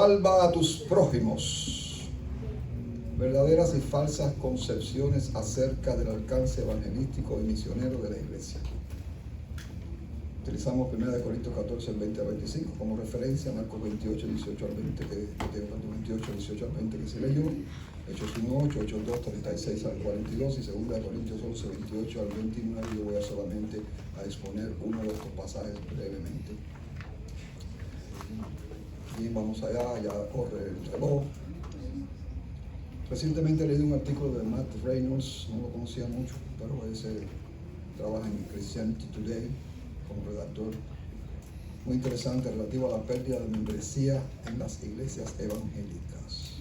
Salva a tus prójimos. Verdaderas y falsas concepciones acerca del alcance evangelístico y misionero de la iglesia. Utilizamos 1 Corintios 14, 20 a 25 como referencia, Marcos 28, 18 al 20, que 28, 18 al 20 que se leyó, Hechos 1, 8, Hechos 2, 36 al 42 y 2 Corintios 11, 28 al 29. Yo voy a solamente a exponer uno de estos pasajes brevemente. Y vamos allá, ya corre el reloj. Recientemente leí un artículo de Matt Reynolds, no lo conocía mucho, pero ese trabaja en Christianity Today como redactor. Muy interesante, relativo a la pérdida de membresía en las iglesias evangélicas.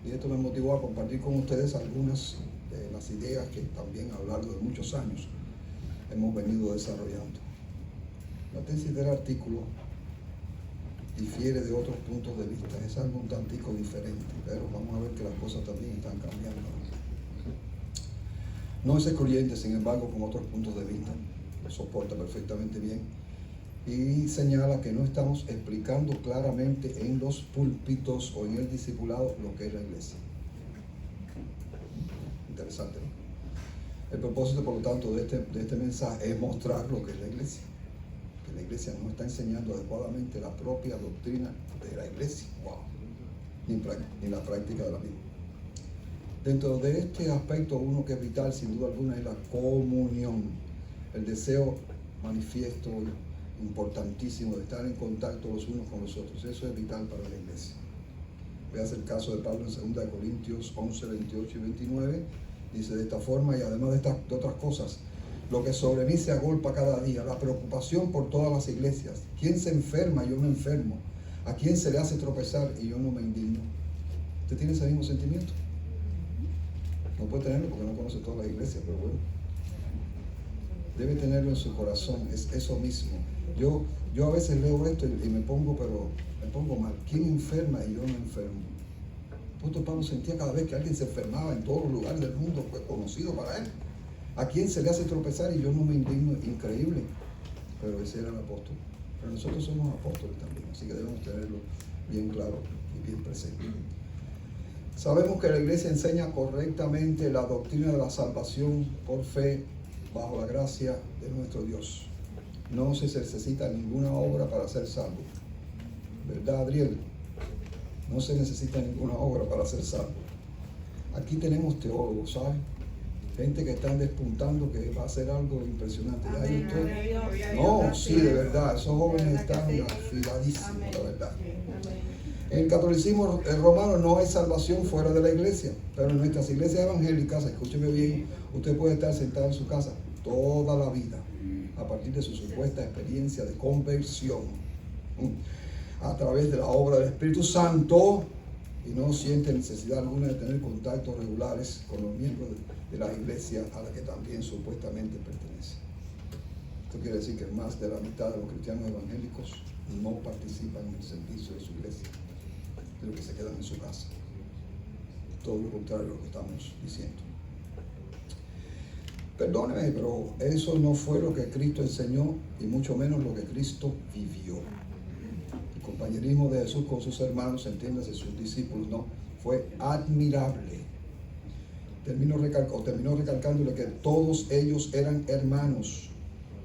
Y esto me motivó a compartir con ustedes algunas de las ideas que también a lo largo de muchos años hemos venido desarrollando. La tesis del artículo difiere de otros puntos de vista, es algo un tantico diferente, pero vamos a ver que las cosas también están cambiando. No es excluyente, sin embargo, con otros puntos de vista, lo soporta perfectamente bien y señala que no estamos explicando claramente en los púlpitos o en el discipulado lo que es la iglesia. Interesante, ¿no? El propósito, por lo tanto, de este mensaje es mostrar lo que es la iglesia. La iglesia no está enseñando adecuadamente la propia doctrina de la iglesia, ni la práctica de la misma. Dentro de este aspecto, uno que es vital sin duda alguna es la comunión, el deseo manifiesto, importantísimo de estar en contacto los unos con los otros. Eso es vital para la iglesia. Veas el caso de Pablo en 2 Corintios 11, 28 y 29, dice de esta forma, y además de otras cosas, lo que sobre mí se agolpa cada día, la preocupación por todas las iglesias. ¿Quién se enferma? Yo me enfermo. ¿A quién se le hace tropezar? Y yo no me indigno. ¿Usted tiene ese mismo sentimiento? No puede tenerlo porque no conoce todas las iglesias, pero bueno. Debe tenerlo en su corazón, es eso mismo. Yo a veces leo esto y me pongo mal. ¿Quién enferma? Y yo no enfermo. El apóstol Pablo sentía cada vez que alguien se enfermaba en todos los lugares del mundo, fue conocido para él. ¿A quién se le hace tropezar? Y yo no me indigno. Increíble. Pero ese era el apóstol. Pero nosotros somos apóstoles también, así que debemos tenerlo bien claro y bien presente. Sabemos que la iglesia enseña correctamente la doctrina de la salvación por fe bajo la gracia de nuestro Dios. No se necesita ninguna obra para ser salvo. ¿Verdad, Adriel? No se necesita ninguna obra para ser salvo. Aquí tenemos teólogos, ¿sabes? Gente que están despuntando que va a hacer algo impresionante. No, sí, de verdad, esos jóvenes están afiladísimos, la verdad. En el catolicismo romano no hay salvación fuera de la iglesia, pero en nuestras iglesias evangélicas, escúcheme bien, usted puede estar sentado en su casa toda la vida a partir de su supuesta experiencia de conversión a través de la obra del Espíritu Santo y no siente necesidad alguna de tener contactos regulares con los miembros de la iglesia a la que también supuestamente pertenece. Esto quiere decir que más de la mitad de los cristianos evangélicos no participan en el servicio de su iglesia, de los que se quedan en su casa. Todo lo contrario de lo que estamos diciendo. Perdóneme, pero eso no fue lo que Cristo enseñó y mucho menos lo que Cristo vivió. El compañerismo de Jesús con sus hermanos, entiéndase, sus discípulos, no, fue admirable. Terminó recalcándole que todos ellos eran hermanos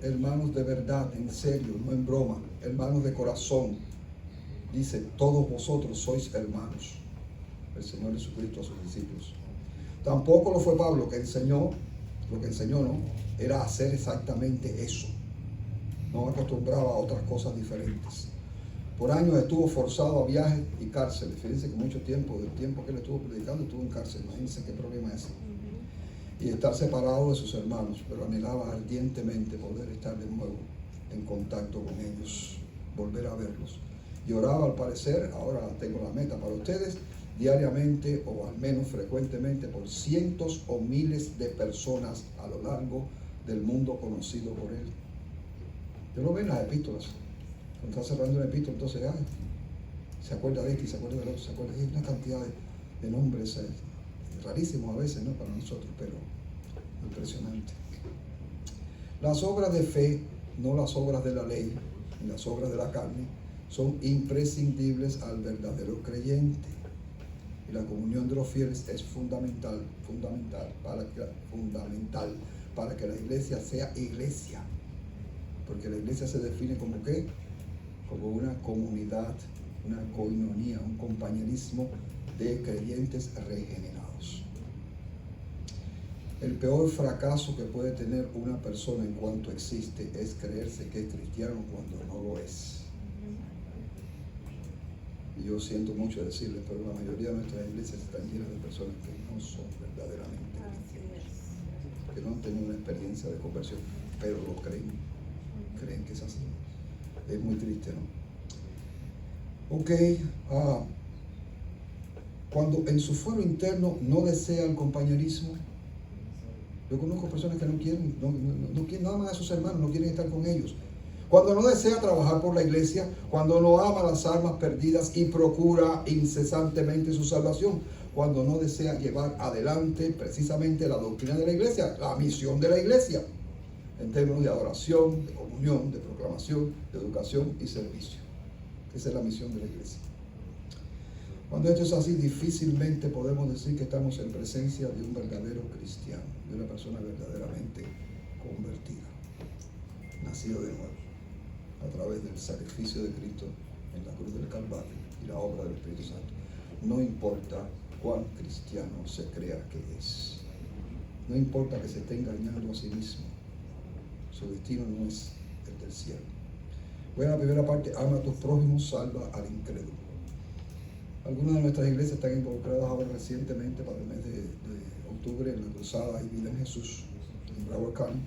de verdad, en serio, no en broma, hermanos de corazón. Dice, todos vosotros sois hermanos. El Señor Jesucristo a sus discípulos. Tampoco lo fue Pablo, que enseñó, lo que enseñó, ¿no? Era hacer exactamente eso. No acostumbraba a otras cosas diferentes. Por años estuvo forzado a viajes y cárceles. Fíjense que mucho tiempo, del tiempo que él estuvo predicando, estuvo en cárcel. Imagínense qué problema es ese. Y estar separado de sus hermanos, pero anhelaba ardientemente poder estar de nuevo en contacto con ellos, volver a verlos. Y oraba, al parecer, ahora tengo la meta para ustedes, diariamente o al menos frecuentemente por cientos o miles de personas a lo largo del mundo conocido por él. Usted lo ve en las epístolas. Cuando está cerrando una epístola, entonces se acuerda de este y se acuerda del otro, se acuerda de una cantidad de nombres rarísimos a veces, ¿no? Para nosotros, pero impresionante. Las obras de fe, no las obras de la ley, ni las obras de la carne, son imprescindibles al verdadero creyente. Y la comunión de los fieles es fundamental para que la iglesia sea iglesia. Porque la iglesia se define como ¿qué? Como una comunidad, una koinonía, un compañerismo de creyentes regenerados. El peor fracaso que puede tener una persona en cuanto existe es creerse que es cristiano cuando no lo es. Y yo siento mucho decirles, pero la mayoría de nuestras iglesias están llenas de personas que no son verdaderamente cristianos, que no han tenido una experiencia de conversión, pero lo creen que es así. Es muy triste, ¿no? Ok, cuando en su fuero interno no desea el compañerismo, yo conozco personas que no quieren, no aman a sus hermanos, no quieren estar con ellos. Cuando no desea trabajar por la iglesia, cuando no ama las almas perdidas y procura incesantemente su salvación, cuando no desea llevar adelante precisamente la doctrina de la iglesia, la misión de la iglesia, en términos de adoración, de comunión, de proclamación, de educación y servicio. Esa es la misión de la iglesia. Cuando esto es así, difícilmente podemos decir que estamos en presencia de un verdadero cristiano, de una persona verdaderamente convertida, nacido de nuevo, a través del sacrificio de Cristo en la cruz del Calvario y la obra del Espíritu Santo. No importa cuán cristiano se crea que es, no importa que se esté engañando a sí mismo, su destino no es el del cielo. Voy a la primera parte: ama a tus prójimos, salva al incrédulo. Algunas de nuestras iglesias están involucradas ahora recientemente para el mes de octubre en la cruzada y vida en Jesús en Broward County,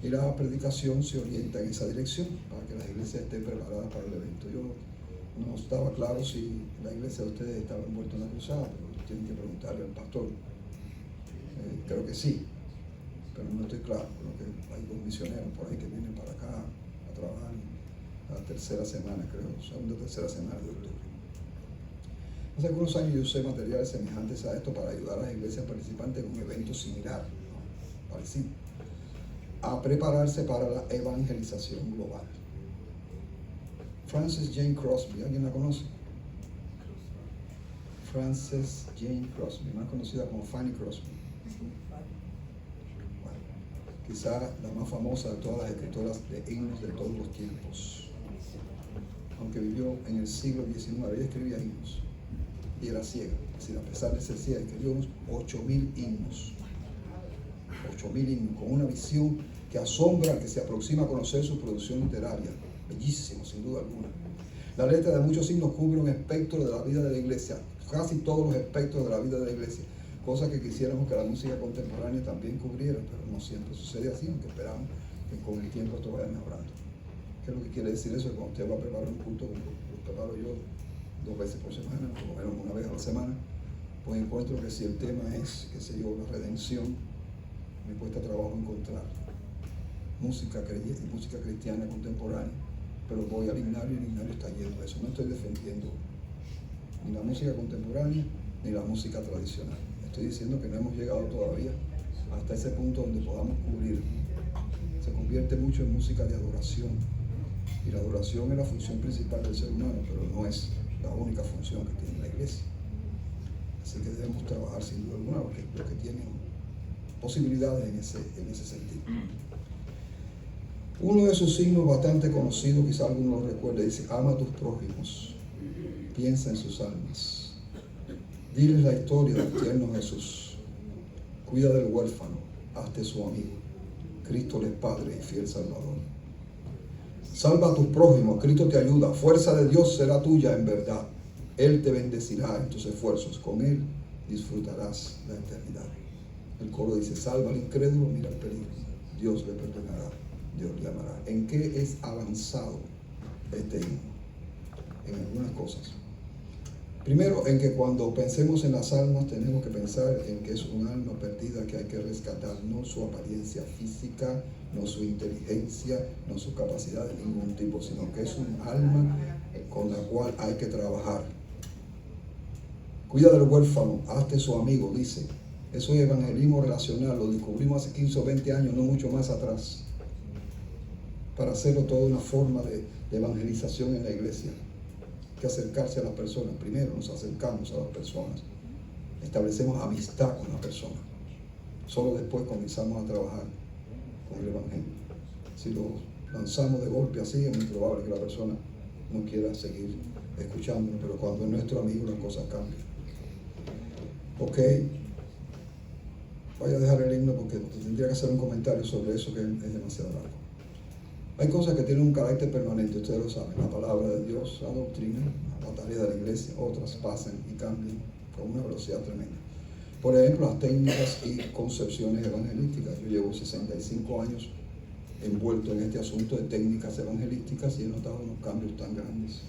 y la predicación se orienta en esa dirección para que las iglesias estén preparadas para el evento. Yo no estaba claro si la iglesia de ustedes estaba envuelta en la cruzada, pero tienen que preguntarle al pastor. Creo que sí, pero no estoy claro. Creo que hay dos misioneros por ahí que vienen para acá a trabajar la tercera semana, creo, segunda o tercera semana de octubre. Hace algunos años yo usé materiales semejantes a esto para ayudar a las iglesias participantes en un evento similar, ¿no? Parecido, a prepararse para la evangelización global. Frances Jane Crosby, ¿alguien la conoce? Frances Jane Crosby, más conocida como Fanny Crosby. Bueno, quizá la más famosa de todas las escritoras de himnos de todos los tiempos. Aunque vivió en el siglo XIX, ella escribía himnos y era ciega. Es decir, a pesar de ser ciega, escribió unos 8,000 himnos. 8,000 himnos, con una visión que asombra al que se aproxima a conocer su producción literaria. Bellísimo, sin duda alguna. La letra de muchos himnos cubre un espectro de la vida de la iglesia, casi todos los espectros de la vida de la iglesia, cosa que quisiéramos que la música contemporánea también cubriera, pero no siempre sucede así, aunque esperamos que con el tiempo esto vaya mejorando. ¿Qué es lo que quiere decir eso? Cuando usted va a preparar un culto, como lo preparo yo 2 veces por semana, por lo menos una vez a la semana, pues encuentro que si el tema es, qué sé yo, la redención, me cuesta trabajo encontrar música cristiana contemporánea, pero voy al himnario y el himnario está lleno de eso. No estoy defendiendo ni la música contemporánea ni la música tradicional. Estoy diciendo que no hemos llegado todavía hasta ese punto donde podamos cubrir. Se convierte mucho en música de adoración, y la adoración es la función principal del ser humano, pero no es la única función que tiene la iglesia. Así que debemos trabajar sin duda alguna los que tienen posibilidades en ese sentido. Uno de sus signos bastante conocidos, quizá alguno lo recuerde, dice: ama a tus prójimos, piensa en sus almas, diles la historia del tierno Jesús, cuida del huérfano, hazte su amigo, Cristo es Padre y fiel Salvador. Salva a tus prójimos, Cristo te ayuda, fuerza de Dios será tuya en verdad, Él te bendecirá en tus esfuerzos, con Él disfrutarás la eternidad. El coro dice: salva al incrédulo, mira el peligro, Dios le perdonará, Dios le amará. ¿En qué es avanzado este himno? En algunas cosas. Primero, en que cuando pensemos en las almas tenemos que pensar en que es un alma perdida que hay que rescatar, no su apariencia física, no su inteligencia, no su capacidad de ningún tipo, sino que es un alma con la cual hay que trabajar. Cuida del huérfano, hazte su amigo, dice. Eso es evangelismo relacional, lo descubrimos hace 15 o 20 años, no mucho más atrás. para hacerlo toda una forma de evangelización en la iglesia. Hay que acercarse a las personas. Primero nos acercamos a las personas, establecemos amistad con la persona. Solo después comenzamos a trabajar con el evangelio. Si lo lanzamos de golpe así, es muy probable que la persona no quiera seguir escuchándonos, pero cuando es nuestro amigo las cosas cambian. Ok, voy a dejar el himno porque tendría que hacer un comentario sobre eso que es demasiado largo. Hay cosas que tienen un carácter permanente, ustedes lo saben, la palabra de Dios, la doctrina, la tarea de la iglesia, otras pasan y cambian con una velocidad tremenda. Por ejemplo, las técnicas y concepciones evangelísticas. Yo llevo 65 años envuelto en este asunto de técnicas evangelísticas y he notado unos cambios tan grandes.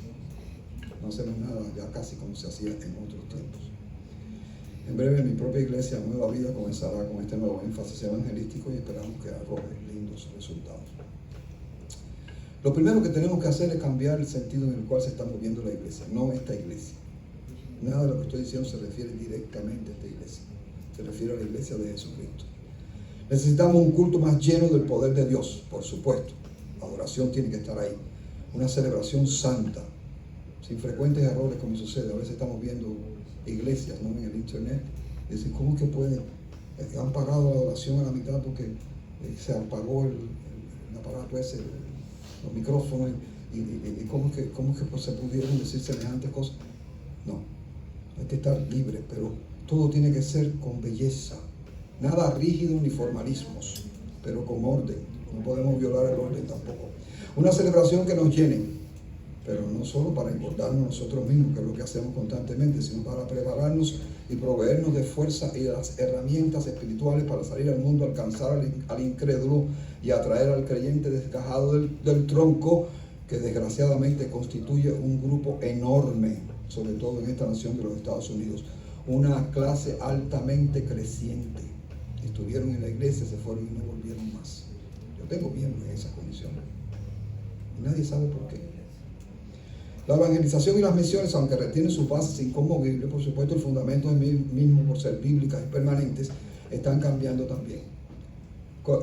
No hacemos nada ya casi como se hacía en otros tiempos. En breve mi propia iglesia Nueva Vida comenzará con este nuevo énfasis evangelístico y esperamos que arroje lindos resultados. Lo primero que tenemos que hacer es cambiar el sentido en el cual se está moviendo la iglesia, no esta iglesia. Nada de lo que estoy diciendo se refiere directamente a esta iglesia, se refiere a la iglesia de Jesucristo. Necesitamos un culto más lleno del poder de Dios, por supuesto. La adoración tiene que estar ahí. Una celebración santa, sin frecuentes errores como sucede. A veces estamos viendo iglesias, ¿no?, en el internet. Y dicen, ¿cómo que pueden? Han pagado la adoración a la mitad porque se apagó el aparato ese, los micrófonos, y cómo que pues, se pudieron decir semejantes cosas. No, hay que estar libre, pero todo tiene que ser con belleza. Nada rígido ni formalismos, pero con orden. No podemos violar el orden tampoco. Una celebración que nos llene, pero no solo para engordarnos nosotros mismos, que es lo que hacemos constantemente, sino para prepararnos y proveernos de fuerza y de las herramientas espirituales para salir al mundo, alcanzar al incrédulo y atraer al creyente desgajado del tronco, que desgraciadamente constituye un grupo enorme, sobre todo en esta nación de los Estados Unidos. Una clase altamente creciente. Estuvieron en la iglesia, se fueron y no volvieron más. Yo tengo miembros en esas condiciones. Y nadie sabe por qué. La evangelización y las misiones, aunque retienen sus bases inconmovibles, por supuesto el fundamento mismo, por ser bíblicas y permanentes, están cambiando también.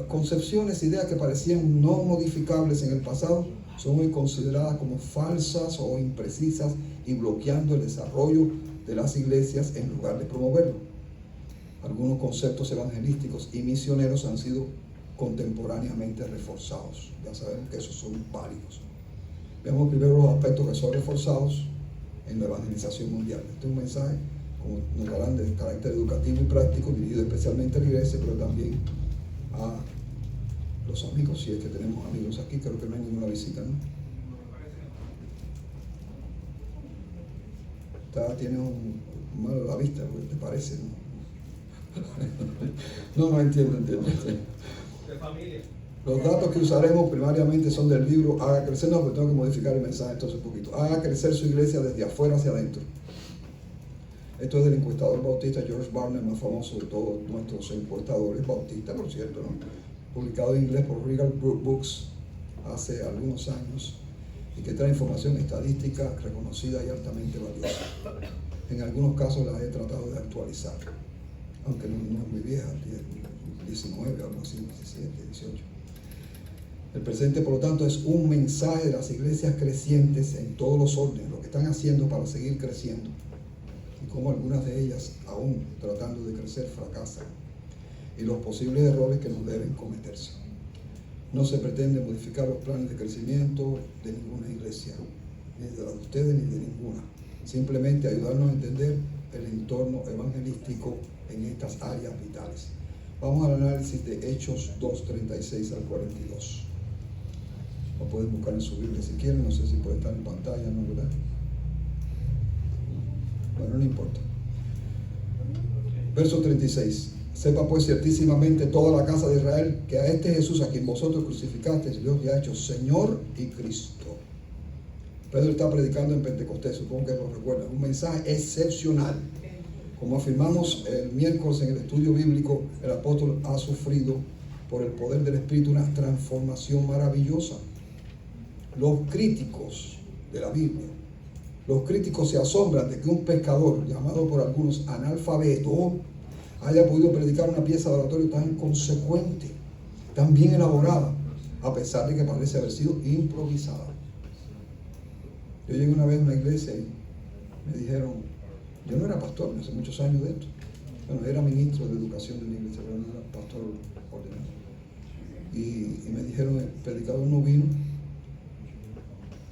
Concepciones, ideas que parecían no modificables en el pasado, son hoy consideradas como falsas o imprecisas y bloqueando el desarrollo de las iglesias en lugar de promoverlo. Algunos conceptos evangelísticos y misioneros han sido contemporáneamente reforzados. Ya sabemos que esos son válidos. Veamos primero los aspectos que son reforzados en la evangelización mundial. Este es un mensaje, como notarán, de carácter educativo y práctico, dirigido especialmente a la iglesia, pero también a los amigos, si es que tenemos amigos aquí. Creo que no hay ninguna visita, ¿no? Tiene mal a la vista, ¿te parece? No entiendo. ¿De familia? Los datos que usaremos primariamente son del libro Haga Crecer. No, pero tengo que modificar el mensaje entonces un poquito. Haga crecer su iglesia desde afuera hacia adentro. Esto es del encuestador bautista George Barna, el más famoso de todos nuestros encuestadores, bautista por cierto, ¿no? Publicado en inglés por Regal Books hace algunos años, y que trae información estadística reconocida y altamente valiosa. En algunos casos la he tratado de actualizar, aunque no es muy vieja, 19, algo así, 17, 18. El presente, por lo tanto, es un mensaje de las iglesias crecientes en todos los órdenes, lo que están haciendo para seguir creciendo, y cómo algunas de ellas, aún tratando de crecer, fracasan, y los posibles errores que no deben cometerse. No se pretende modificar los planes de crecimiento de ninguna iglesia, ni de la de ustedes ni de ninguna. Simplemente ayudarnos a entender el entorno evangelístico en estas áreas vitales. Vamos al análisis de Hechos 2:36 al 42. Lo pueden buscar en su Biblia si quieren, no sé si puede estar en pantalla, ¿no, verdad? Bueno, no importa. Verso 36. Sepa pues ciertísimamente toda la casa de Israel que a este Jesús a quien vosotros crucificasteis, Dios le ha hecho Señor y Cristo. Pedro está predicando en Pentecostés, supongo que lo recuerdan, un mensaje excepcional. Como afirmamos el miércoles en el estudio bíblico, el apóstol ha sufrido por el poder del Espíritu una transformación maravillosa. Los críticos de la Biblia, los críticos se asombran de que un pescador, llamado por algunos analfabeto, haya podido predicar una pieza de oratorio tan consecuente, tan bien elaborada, a pesar de que parece haber sido improvisada. Yo llegué una vez a una iglesia y me dijeron, yo no era pastor, hace muchos años de esto. Bueno, era ministro de educación de una iglesia, pero no era pastor ordenado. Y me dijeron, el predicador no vino.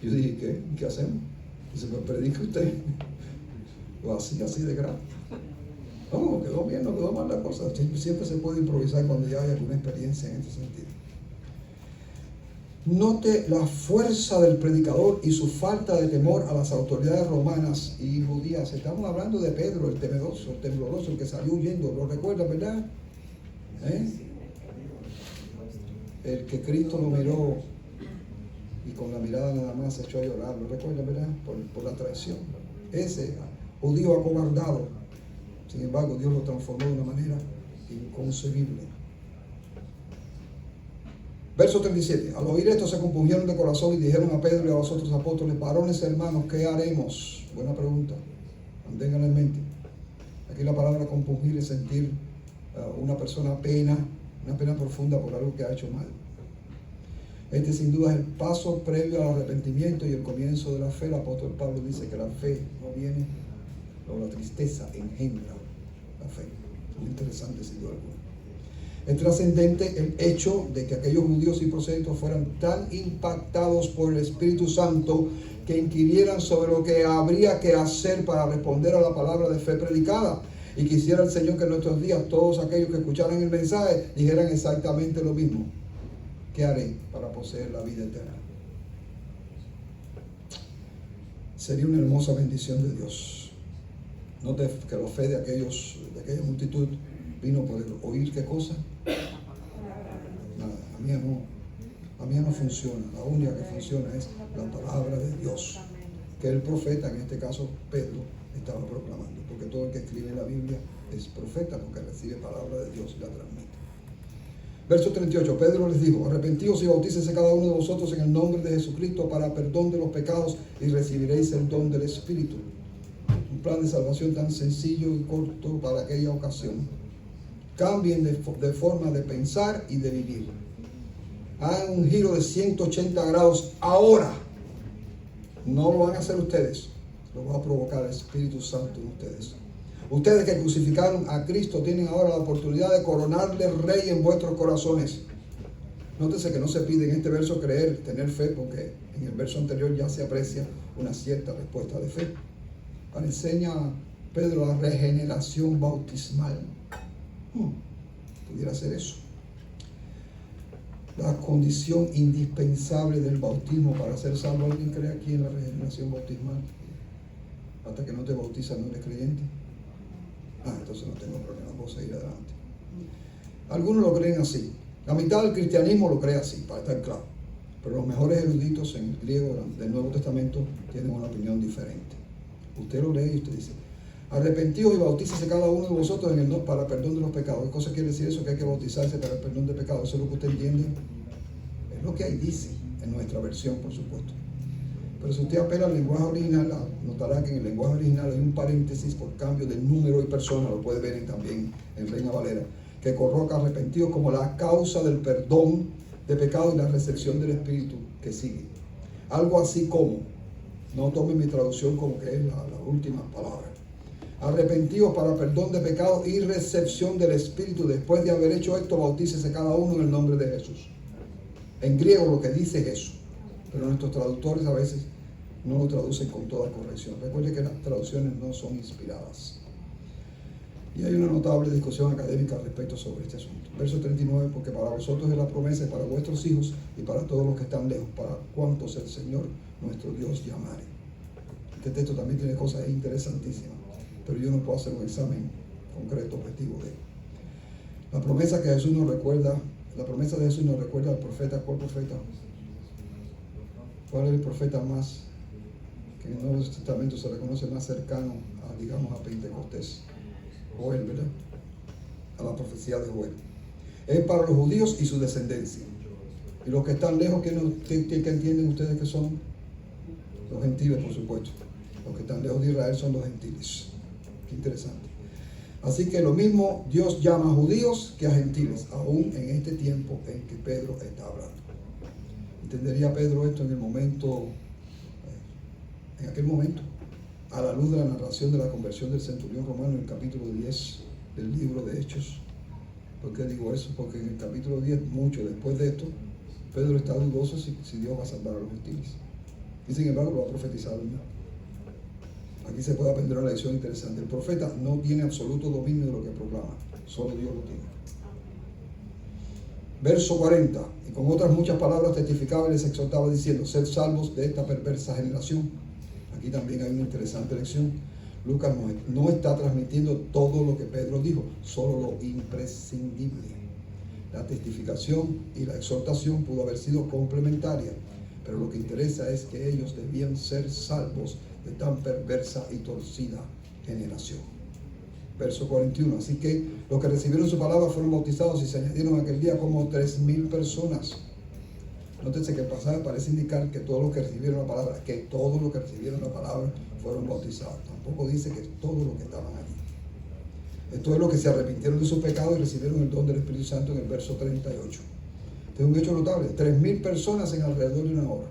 Yo dije, ¿qué hacemos? Dice, pues predique usted. Lo hacía así de grave. No, quedó bien, no quedó mal la cosa. Siempre se puede improvisar cuando ya hay alguna experiencia en este sentido. Note la fuerza del predicador y su falta de temor a las autoridades romanas y judías. Estamos hablando de Pedro, el temeroso, el tembloroso, el que salió huyendo. ¿Lo recuerdan, verdad? El que Cristo lo miró y con la mirada nada más se echó a llorar. ¿Lo recuerdan, verdad? Por la traición. Ese judío acobardado. Sin embargo, Dios lo transformó de una manera inconcebible. Verso 37. Al oír esto se compungieron de corazón y dijeron a Pedro y a los otros apóstoles, varones hermanos, ¿qué haremos? Buena pregunta. Manténganla en mente. Aquí la palabra compungir es sentir una pena profunda por algo que ha hecho mal. Este sin duda es el paso previo al arrepentimiento y el comienzo de la fe. El apóstol Pablo dice que la fe no viene, o la tristeza engendra la fe. Muy interesante sin duda alguna. Es trascendente el hecho de que aquellos judíos y prosélitos fueran tan impactados por el Espíritu Santo que inquirieran sobre lo que habría que hacer para responder a la palabra de fe predicada. Y quisiera el Señor que en nuestros días todos aquellos que escucharan el mensaje dijeran exactamente lo mismo. ¿Qué haré para poseer la vida eterna? Sería una hermosa bendición de Dios. Note que la fe de aquella multitud vino por el oír. ¿Qué cosa? Nada, a mí no funciona. La única que funciona es la palabra de Dios, que el profeta, en este caso Pedro, estaba proclamando, porque todo el que escribe la Biblia es profeta, porque recibe palabra de Dios y la transmite. Verso 38, Pedro les dijo, arrepentíos y bautícese cada uno de vosotros en el nombre de Jesucristo para perdón de los pecados y recibiréis el don del Espíritu. Un plan de salvación tan sencillo y corto para aquella ocasión. Cambien de forma de pensar y de vivir. Hagan un giro de 180 grados ahora. No lo van a hacer ustedes, lo va a provocar el Espíritu Santo en ustedes. Ustedes que crucificaron a Cristo tienen ahora la oportunidad de coronarle rey en vuestros corazones. Nótese que no se pide en este verso creer, tener fe, porque en el verso anterior ya se aprecia una cierta respuesta de fe. Ahora enseña Pedro la regeneración bautismal. Pudiera ser eso. La condición indispensable del bautismo para ser salvo. ¿Alguien cree aquí en la regeneración bautismal? Hasta que no te bautizas no eres creyente. Entonces no tengo problema, puedo seguir adelante. Algunos lo creen así. La mitad del cristianismo lo cree así, para estar claro. Pero los mejores eruditos en el griego del Nuevo Testamento tienen una opinión diferente. Usted lo lee y usted dice, arrepentíos y bautícese cada uno de vosotros en el nombre para perdón de los pecados. ¿Qué cosa quiere decir eso? Que hay que bautizarse para el perdón de pecados. ¿Eso es lo que usted entiende? Es lo que ahí dice en nuestra versión, por supuesto. Pero si usted apela al lenguaje original, notará que en el lenguaje original hay un paréntesis por cambio de número y persona, lo puede ver también en Reina Valera, que coloca arrepentidos como la causa del perdón de pecado y la recepción del Espíritu que sigue. Algo así como, no tomen mi traducción como que es la última palabra. Arrepentidos para perdón de pecado y recepción del Espíritu. Después de haber hecho esto, bautícese cada uno en el nombre de Jesús. En griego lo que dice es eso, pero nuestros traductores a veces no lo traducen con toda corrección. Recuerde que las traducciones no son inspiradas. Y hay una notable discusión académica respecto sobre este asunto. Verso 39, porque para vosotros es la promesa y para vuestros hijos y para todos los que están lejos, para cuantos el Señor nuestro Dios llamare. Este texto también tiene cosas interesantísimas, pero yo no puedo hacer un examen concreto, objetivo de él. La promesa que Jesús nos recuerda, la promesa de Jesús nos recuerda al profeta. ¿Cuál profeta? ¿Cuál es el profeta más, que en el Nuevo Testamento se reconoce más cercano a, digamos, a Pentecostés? Joel, ¿verdad? A la profecía de Joel. Es para los judíos y su descendencia. Y los que están lejos, ¿qué entienden ustedes que son? Los gentiles, por supuesto. Los que están lejos de Israel son los gentiles. Qué interesante. Así que lo mismo Dios llama a judíos que a gentiles, aún en este tiempo en que Pedro está hablando. ¿Entendería Pedro esto en aquel momento, a la luz de la narración de la conversión del centurión romano en el capítulo 10 del libro de Hechos? ¿Por qué digo eso? Porque en el capítulo 10, mucho después de esto, Pedro está dudoso si Dios va a salvar a los gentiles. Y sin embargo lo ha profetizado ya. Aquí se puede aprender una lección interesante. El profeta no tiene absoluto dominio de lo que proclama, solo Dios lo tiene. Verso 40, y con otras muchas palabras testificaba y les exhortaba diciendo: sed salvos de esta perversa generación. Aquí también hay una interesante lección. Lucas no está transmitiendo todo lo que Pedro dijo, solo lo imprescindible. La testificación y la exhortación pudo haber sido complementaria, pero lo que interesa es que ellos debían ser salvos de tan perversa y torcida generación. Verso 41, así que los que recibieron su palabra fueron bautizados y se añadieron aquel día como 3,000 personas. Nótese que el pasaje parece indicar que todos los que recibieron la palabra, fueron bautizados. Tampoco dice que todos los que estaban allí. Esto es los que se arrepintieron de sus pecados y recibieron el don del Espíritu Santo en el verso 38. Este es un hecho notable. 3,000 personas en alrededor de una hora,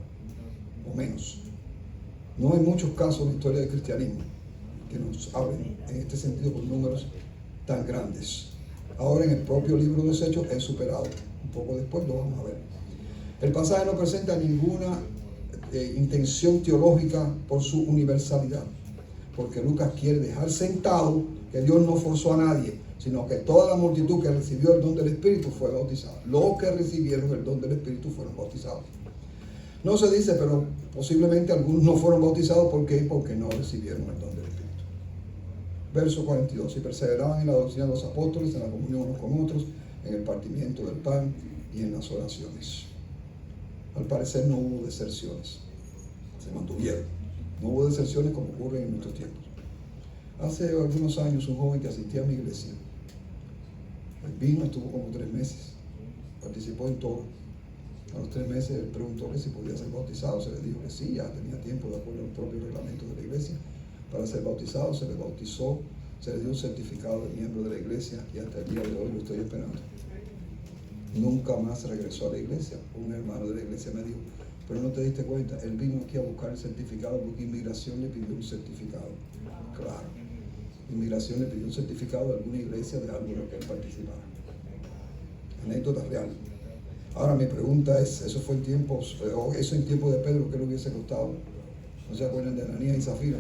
o menos. No hay muchos casos en la historia del cristianismo que nos hablen en este sentido con números tan grandes. Ahora en el propio libro de los Hechos es superado. Un poco después lo vamos a ver. El pasaje no presenta ninguna intención teológica por su universalidad, porque Lucas quiere dejar sentado que Dios no forzó a nadie, sino que toda la multitud que recibió el don del Espíritu fue bautizada. Los que recibieron el don del Espíritu fueron bautizados. No se dice, pero posiblemente algunos no fueron bautizados. ¿Por qué? Porque no recibieron el don del Espíritu. Verso 42. Y perseveraban en la doctrina de los apóstoles, en la comunión unos con otros, en el partimiento del pan y en las oraciones. Al parecer no hubo deserciones. Se mantuvieron. No hubo deserciones como ocurre en nuestros tiempos. Hace algunos años un joven que asistía a mi iglesia, vino, estuvo como 3 meses, participó en todo. A los 3 meses él preguntó que si podía ser bautizado. Se le dijo que sí, ya tenía tiempo de acuerdo al propio reglamento de la iglesia para ser bautizado. Se le bautizó, se le dio un certificado de miembro de la iglesia y hasta el día de hoy lo estoy esperando. Nunca más regresó a la iglesia. Un hermano de la iglesia me dijo: pero no te diste cuenta, él vino aquí a buscar el certificado porque inmigración le pidió un certificado. Claro, inmigración le pidió un certificado de alguna iglesia de algo en lo que él participara. Anécdota real. Ahora mi pregunta es, eso en tiempos de Pedro, ¿qué le hubiese costado? ¿No se acuerdan de Ananías y Zafira?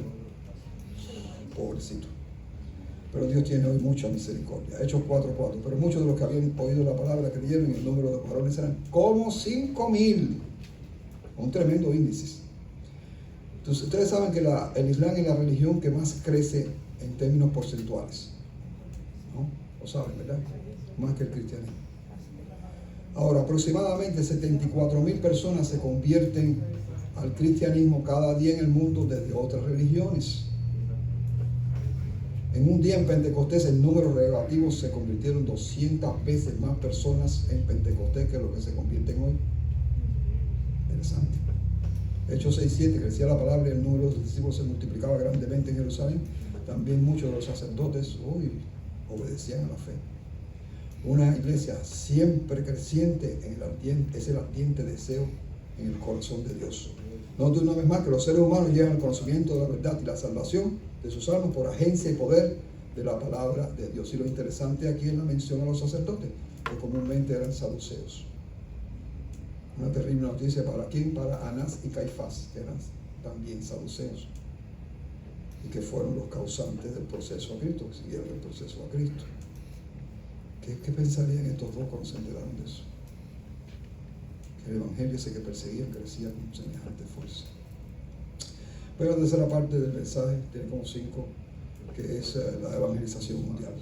Pobrecito. Pero Dios tiene hoy mucha misericordia. Hechos 4:4. Pero muchos de los que habían oído la palabra creyeron, y el número de varones eran como 5,000. Un tremendo índice. Entonces, ustedes saben que el Islam es la religión que más crece en términos porcentuales, ¿no? Lo saben, ¿verdad? Más que el cristianismo. Ahora, aproximadamente 74,000 personas se convierten al cristianismo cada día en el mundo desde otras religiones. En un día en Pentecostés, el número relativo se convirtieron 200 veces más personas en Pentecostés que lo que se convierten hoy. Interesante. Hechos 6:7, crecía la palabra y el número de los discípulos se multiplicaba grandemente en Jerusalén. También muchos de los sacerdotes obedecían a la fe. Una iglesia siempre creciente es el ardiente deseo en el corazón de Dios. Note una vez más que los seres humanos llegan al conocimiento de la verdad y la salvación de sus almas por agencia y poder de la palabra de Dios. Y lo interesante aquí es la mención a los sacerdotes, que comúnmente eran saduceos. Una terrible noticia para quién, para Anás y Caifás, que eran también saduceos y que fueron los causantes del proceso a Cristo, que siguieron el proceso a Cristo. ¿Qué pensarían estos dos cuando se enteraron de eso? Que el evangelio ese que perseguían crecía con semejante fuerza. Pero la tercera parte del mensaje tiene como 5, que es la evangelización mundial.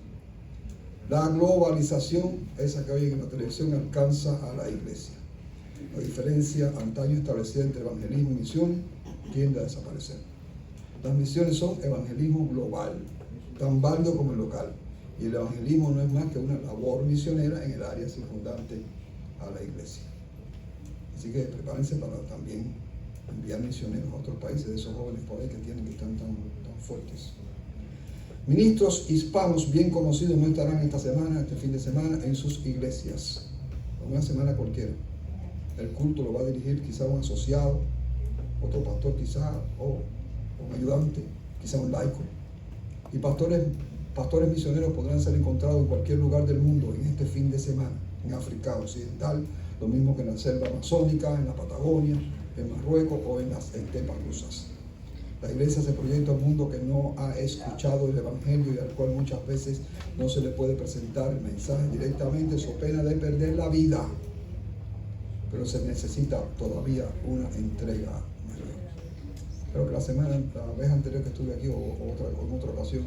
La globalización, esa que hoy en la televisión, alcanza a la iglesia. La diferencia antaño establecida entre evangelismo y misiones tiende a desaparecer. Las misiones son evangelismo global, tan válido como el local. Y el evangelismo no es más que una labor misionera en el área circundante a la iglesia. Así que prepárense para también enviar misioneros a otros países, de esos jóvenes por ahí que tienen que estar tan fuertes. Ministros hispanos bien conocidos no estarán este fin de semana, en sus iglesias. Una semana cualquiera. El culto lo va a dirigir quizá un asociado, otro pastor quizá, o un ayudante, quizá un laico. Y pastores misioneros podrán ser encontrados en cualquier lugar del mundo en este fin de semana, en África Occidental, lo mismo que en la selva amazónica, en la Patagonia, en Marruecos o en las estepas rusas. La iglesia se proyecta a un mundo que no ha escuchado el evangelio y al cual muchas veces no se le puede presentar el mensaje directamente, so pena de perder la vida. Pero se necesita todavía una entrega mayor. Creo que la vez anterior que estuve aquí en otra ocasión,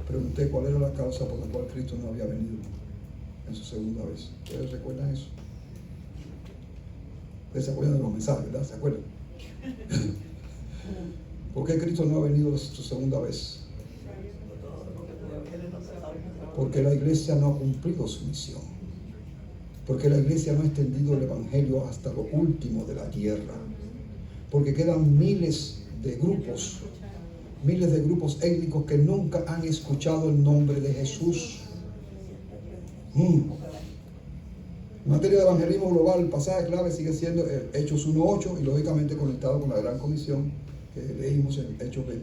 pregunté cuál era la causa por la cual Cristo no había venido en su segunda vez. ¿Ustedes recuerdan eso? Ustedes se acuerdan de los mensajes, ¿verdad? ¿Se acuerdan? ¿Por qué Cristo no ha venido su segunda vez? Porque la iglesia no ha cumplido su misión. Porque la iglesia no ha extendido el evangelio hasta lo último de la tierra. Porque quedan miles de grupos étnicos que nunca han escuchado el nombre de Jesús. En materia de evangelismo global, el pasaje clave sigue siendo Hechos 1:8 y lógicamente conectado con la gran comisión que leímos en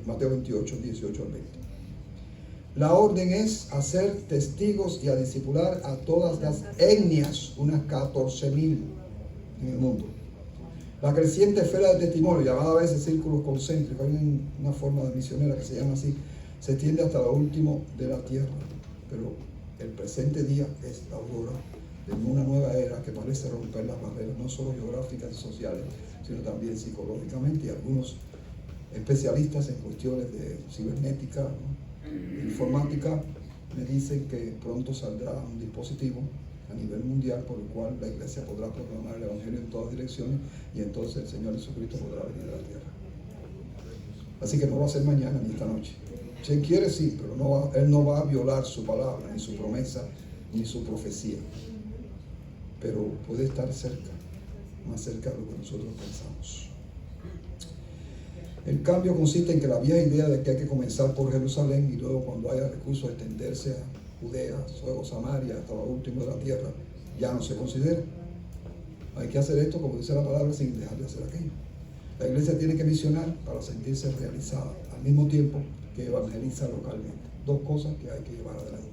Mateo 28, 18 al 20. La orden es hacer testigos y a discipular a todas las etnias, unas 14,000 en el mundo. La creciente esfera de testimonio, llamada a veces círculos concéntricos, hay una forma de misionera que se llama así, se extiende hasta lo último de la tierra. Pero el presente día es la aurora de una nueva era que parece romper las barreras, no solo geográficas y sociales, sino también psicológicamente, y algunos especialistas en cuestiones de cibernética, ¿no? Informática, me dicen que pronto saldrá un dispositivo a nivel mundial por el cual la iglesia podrá proclamar el evangelio en todas direcciones y entonces el Señor Jesucristo podrá venir a la tierra. Así que no va a ser mañana ni esta noche. Si Él quiere, sí, pero Él no va a violar su palabra, ni su promesa, ni su profecía. Pero puede estar cerca, más cerca de lo que nosotros pensamos. El cambio consiste en que la vieja idea de que hay que comenzar por Jerusalén y luego cuando haya recursos extenderse a Judea, luego Samaria, hasta lo último de la tierra, ya no se considera. Hay que hacer esto, como dice la palabra, sin dejar de hacer aquello. La iglesia tiene que misionar para sentirse realizada, al mismo tiempo que evangeliza localmente. Dos cosas que hay que llevar adelante.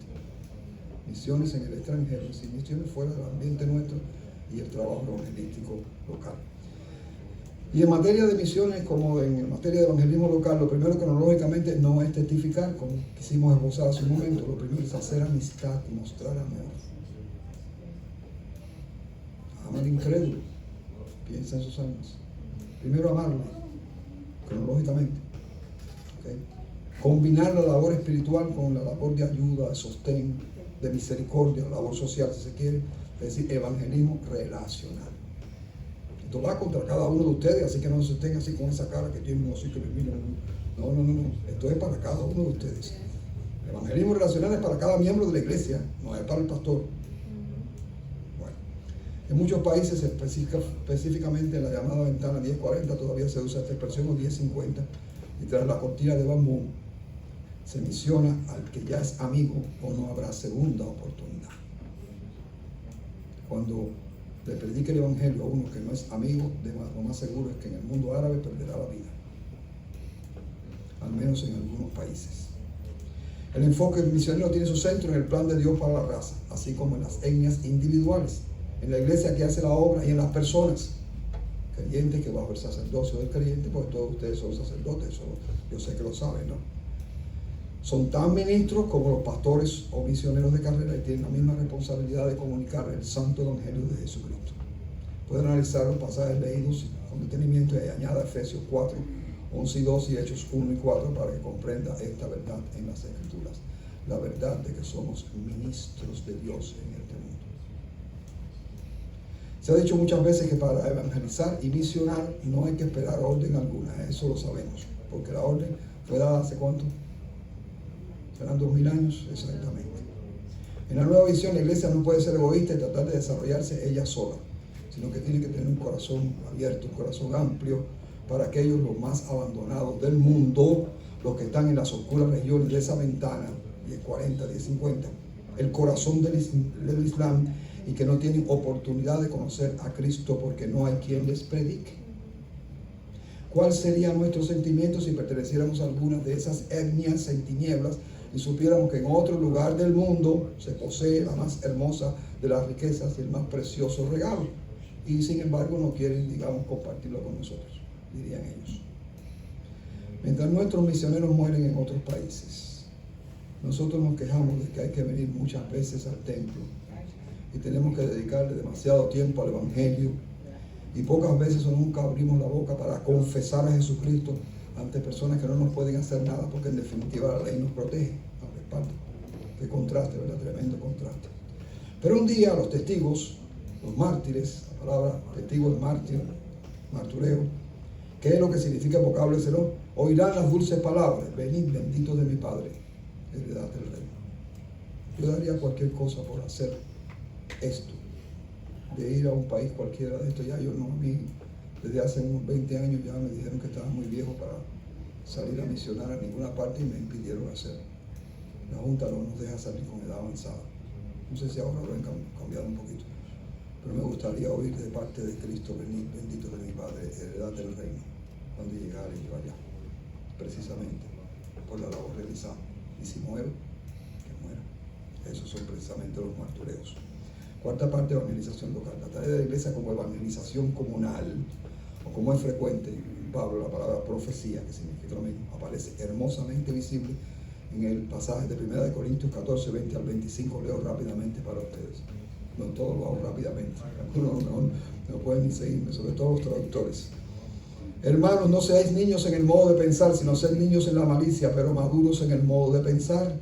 Misiones en el extranjero, y misiones fuera del ambiente nuestro y el trabajo evangelístico local. Y en materia de misiones, como en materia de evangelismo local, lo primero cronológicamente no es testificar, como quisimos esbozar hace un momento. Lo primero es hacer amistad y mostrar amor. Amar incrédulo, piensa en sus almas. Primero amarlo, cronológicamente. ¿Okay? Combinar la labor espiritual con la labor de ayuda, de sostén, de misericordia, labor social, si se quiere, es decir, evangelismo relacional. Esto va contra cada uno de ustedes, así que no se estén así con esa cara que tienen, así que me miran. No. Esto es para cada uno de ustedes. El evangelismo relacional es para cada miembro de la iglesia, no es para el pastor. Bueno, en muchos países, específicamente en la llamada ventana 1040, todavía se usa esta expresión, o 1050, y tras la cortina de bambú se menciona al que ya es amigo o no habrá segunda oportunidad. Cuando le predique el evangelio a uno que no es amigo, lo más seguro es que en el mundo árabe perderá la vida, al menos en algunos países. El enfoque misionero tiene su centro en el plan de Dios para la raza, así como en las etnias individuales, en la iglesia que hace la obra y en las personas creyentes que bajo el sacerdocio del creyente, pues todos ustedes son sacerdotes, eso yo sé que lo saben, ¿no? Son tan ministros como los pastores o misioneros de carrera y tienen la misma responsabilidad de comunicar el santo evangelio de Jesucristo. Pueden analizar los pasajes leídos con detenimiento y añada Efesios 4, 11 y 2 y Hechos 1 y 4 para que comprenda esta verdad en las Escrituras. La verdad de que somos ministros de Dios en este mundo. Se ha dicho muchas veces que para evangelizar y misionar no hay que esperar orden alguna, eso lo sabemos, porque la orden fue dada hace ¿cuánto? Serán 2000 años exactamente. En la nueva visión, la iglesia no puede ser egoísta y tratar de desarrollarse ella sola, sino que tiene que tener un corazón abierto, un corazón amplio para aquellos los más abandonados del mundo, los que están en las oscuras regiones de esa ventana, 1040, 1050, el corazón del Islam, y que no tienen oportunidad de conocer a Cristo porque no hay quien les predique. ¿Cuál sería nuestro sentimiento si perteneciéramos a alguna de esas etnias en tinieblas y supiéramos que en otro lugar del mundo se posee la más hermosa de las riquezas y el más precioso regalo? Y sin embargo no quieren, digamos, compartirlo con nosotros, dirían ellos. Mientras nuestros misioneros mueren en otros países, nosotros nos quejamos de que hay que venir muchas veces al templo y tenemos que dedicarle demasiado tiempo al Evangelio, y pocas veces o nunca abrimos la boca para confesar a Jesucristo ante personas que no nos pueden hacer nada, porque en definitiva la ley nos protege, nos respalda. Qué contraste, ¿verdad? Tremendo contraste. Pero un día los testigos, los mártires, la palabra testigo es mártir, martureo, ¿qué es lo que significa el vocablo ese, no? Oirán las dulces palabras: venid benditos de mi Padre, heredad del reino. Yo daría cualquier cosa por hacer esto, de ir a un país cualquiera de estos. Ya yo no, a mí desde hace unos 20 años ya me dijeron que estaba muy viejo para salir a misionar a ninguna parte y me impidieron hacerlo. La Junta no nos deja salir con edad avanzada. No sé si ahora lo han cambiado un poquito, pero me gustaría oír de parte de Cristo: venid bendito de mi Padre, heredad del reino, cuando llegara yo allá, precisamente por la labor realizada. Y si muero, que muera. Esos son precisamente los martureos. Cuarta parte, evangelización local. La tarea de la iglesia como evangelización comunal, o como es frecuente en Pablo, la palabra profecía, que significa lo mismo, aparece hermosamente visible en el pasaje de 1 Corintios 14, 20 al 25. Leo rápidamente para ustedes. No todo lo hago rápidamente. Algunos no pueden ni seguirme, sobre todo los traductores. Hermanos, no seáis niños en el modo de pensar, sino sed niños en la malicia, pero maduros en el modo de pensar.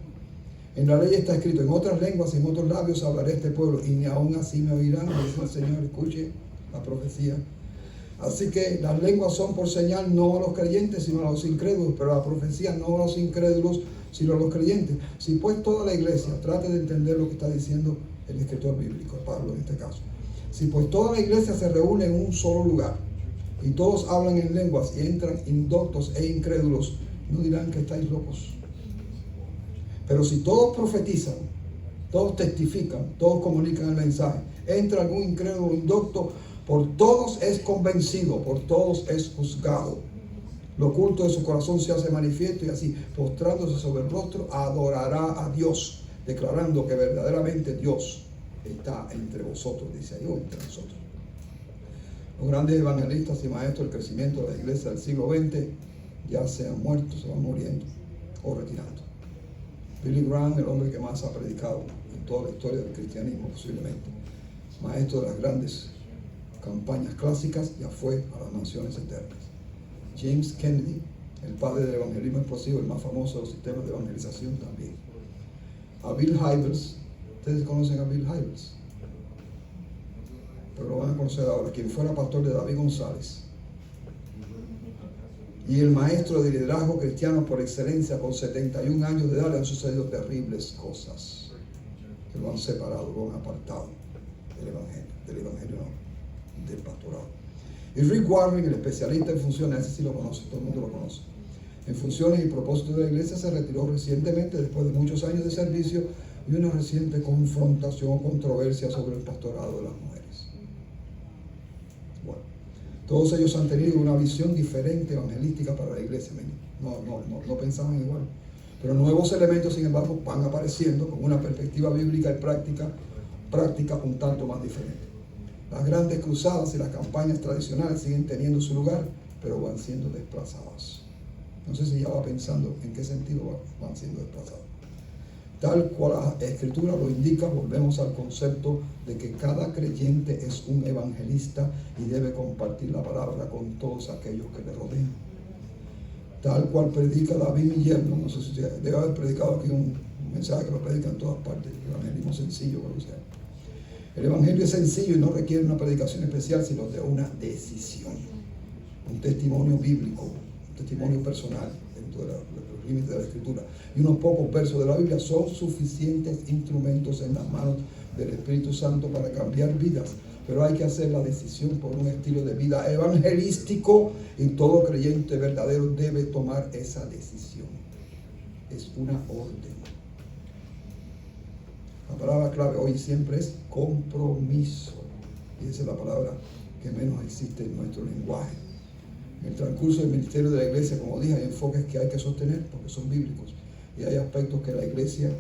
En la ley está escrito: en otras lenguas y en otros labios hablaré este pueblo, y ni aún así me oirán, dice el Señor. Escuche la profecía. Así que las lenguas son por señal no a los creyentes, sino a los incrédulos, pero la profecía no a los incrédulos, sino a los creyentes. Si pues toda la iglesia, trate de entender lo que está diciendo el escritor bíblico, Pablo en este caso. Si pues toda la iglesia se reúne en un solo lugar, y todos hablan en lenguas, y entran indoctos e incrédulos, no dirán que estáis locos. Pero si todos profetizan, todos testifican, todos comunican el mensaje, entra algún incrédulo o indocto, por todos es convencido, por todos es juzgado. Lo oculto de su corazón se hace manifiesto, y así, postrándose sobre el rostro, adorará a Dios, declarando que verdaderamente Dios está entre vosotros, dice ahí, o entre nosotros. Los grandes evangelistas y maestros del crecimiento de la iglesia del siglo XX ya se han muerto, se van muriendo o retirando. Billy Graham, el hombre que más ha predicado en toda la historia del cristianismo posiblemente, maestro de las grandes campañas clásicas, ya fue a las mansiones eternas. James Kennedy, el padre del evangelismo explosivo, el más famoso de los sistemas de evangelización también. A Bill Hybels, ustedes conocen a Bill Hybels, pero lo van a conocer ahora, quien fuera pastor de David González y el maestro de liderazgo cristiano por excelencia. Con 71 años de edad le han sucedido terribles cosas que lo han separado, lo han apartado del evangelio no, del pastorado. Y Rick Warren, el especialista en funciones, ese sí lo conoce, todo el mundo lo conoce, en funciones y propósitos de la iglesia, se retiró recientemente después de muchos años de servicio y una reciente confrontación o controversia sobre el pastorado de las mujeres. Bueno, todos ellos han tenido una visión diferente evangelística para la iglesia. No pensaban igual. Pero nuevos elementos, sin embargo, van apareciendo con una perspectiva bíblica y práctica un tanto más diferente. Las grandes cruzadas y las campañas tradicionales siguen teniendo su lugar, pero van siendo desplazadas. No sé si ya va pensando en qué sentido van siendo desplazadas. Tal cual la Escritura lo indica, volvemos al concepto de que cada creyente es un evangelista y debe compartir la palabra con todos aquellos que le rodean. Tal cual predica David Millero, no sé si debe haber predicado aquí un mensaje que lo predica en todas partes, el evangelismo sencillo, como sea. El evangelio es sencillo y no requiere una predicación especial, sino de una decisión, un testimonio bíblico, un testimonio personal dentro de los límites de la Escritura. Y unos pocos versos de la Biblia son suficientes instrumentos en las manos del Espíritu Santo para cambiar vidas. Pero hay que hacer la decisión por un estilo de vida evangelístico, y todo creyente verdadero debe tomar esa decisión. Es una orden. La palabra clave hoy siempre es compromiso. Y esa es la palabra que menos existe en nuestro lenguaje. En el transcurso del ministerio de la iglesia, como dije, hay enfoques que hay que sostener porque son bíblicos. Y hay aspectos que la iglesia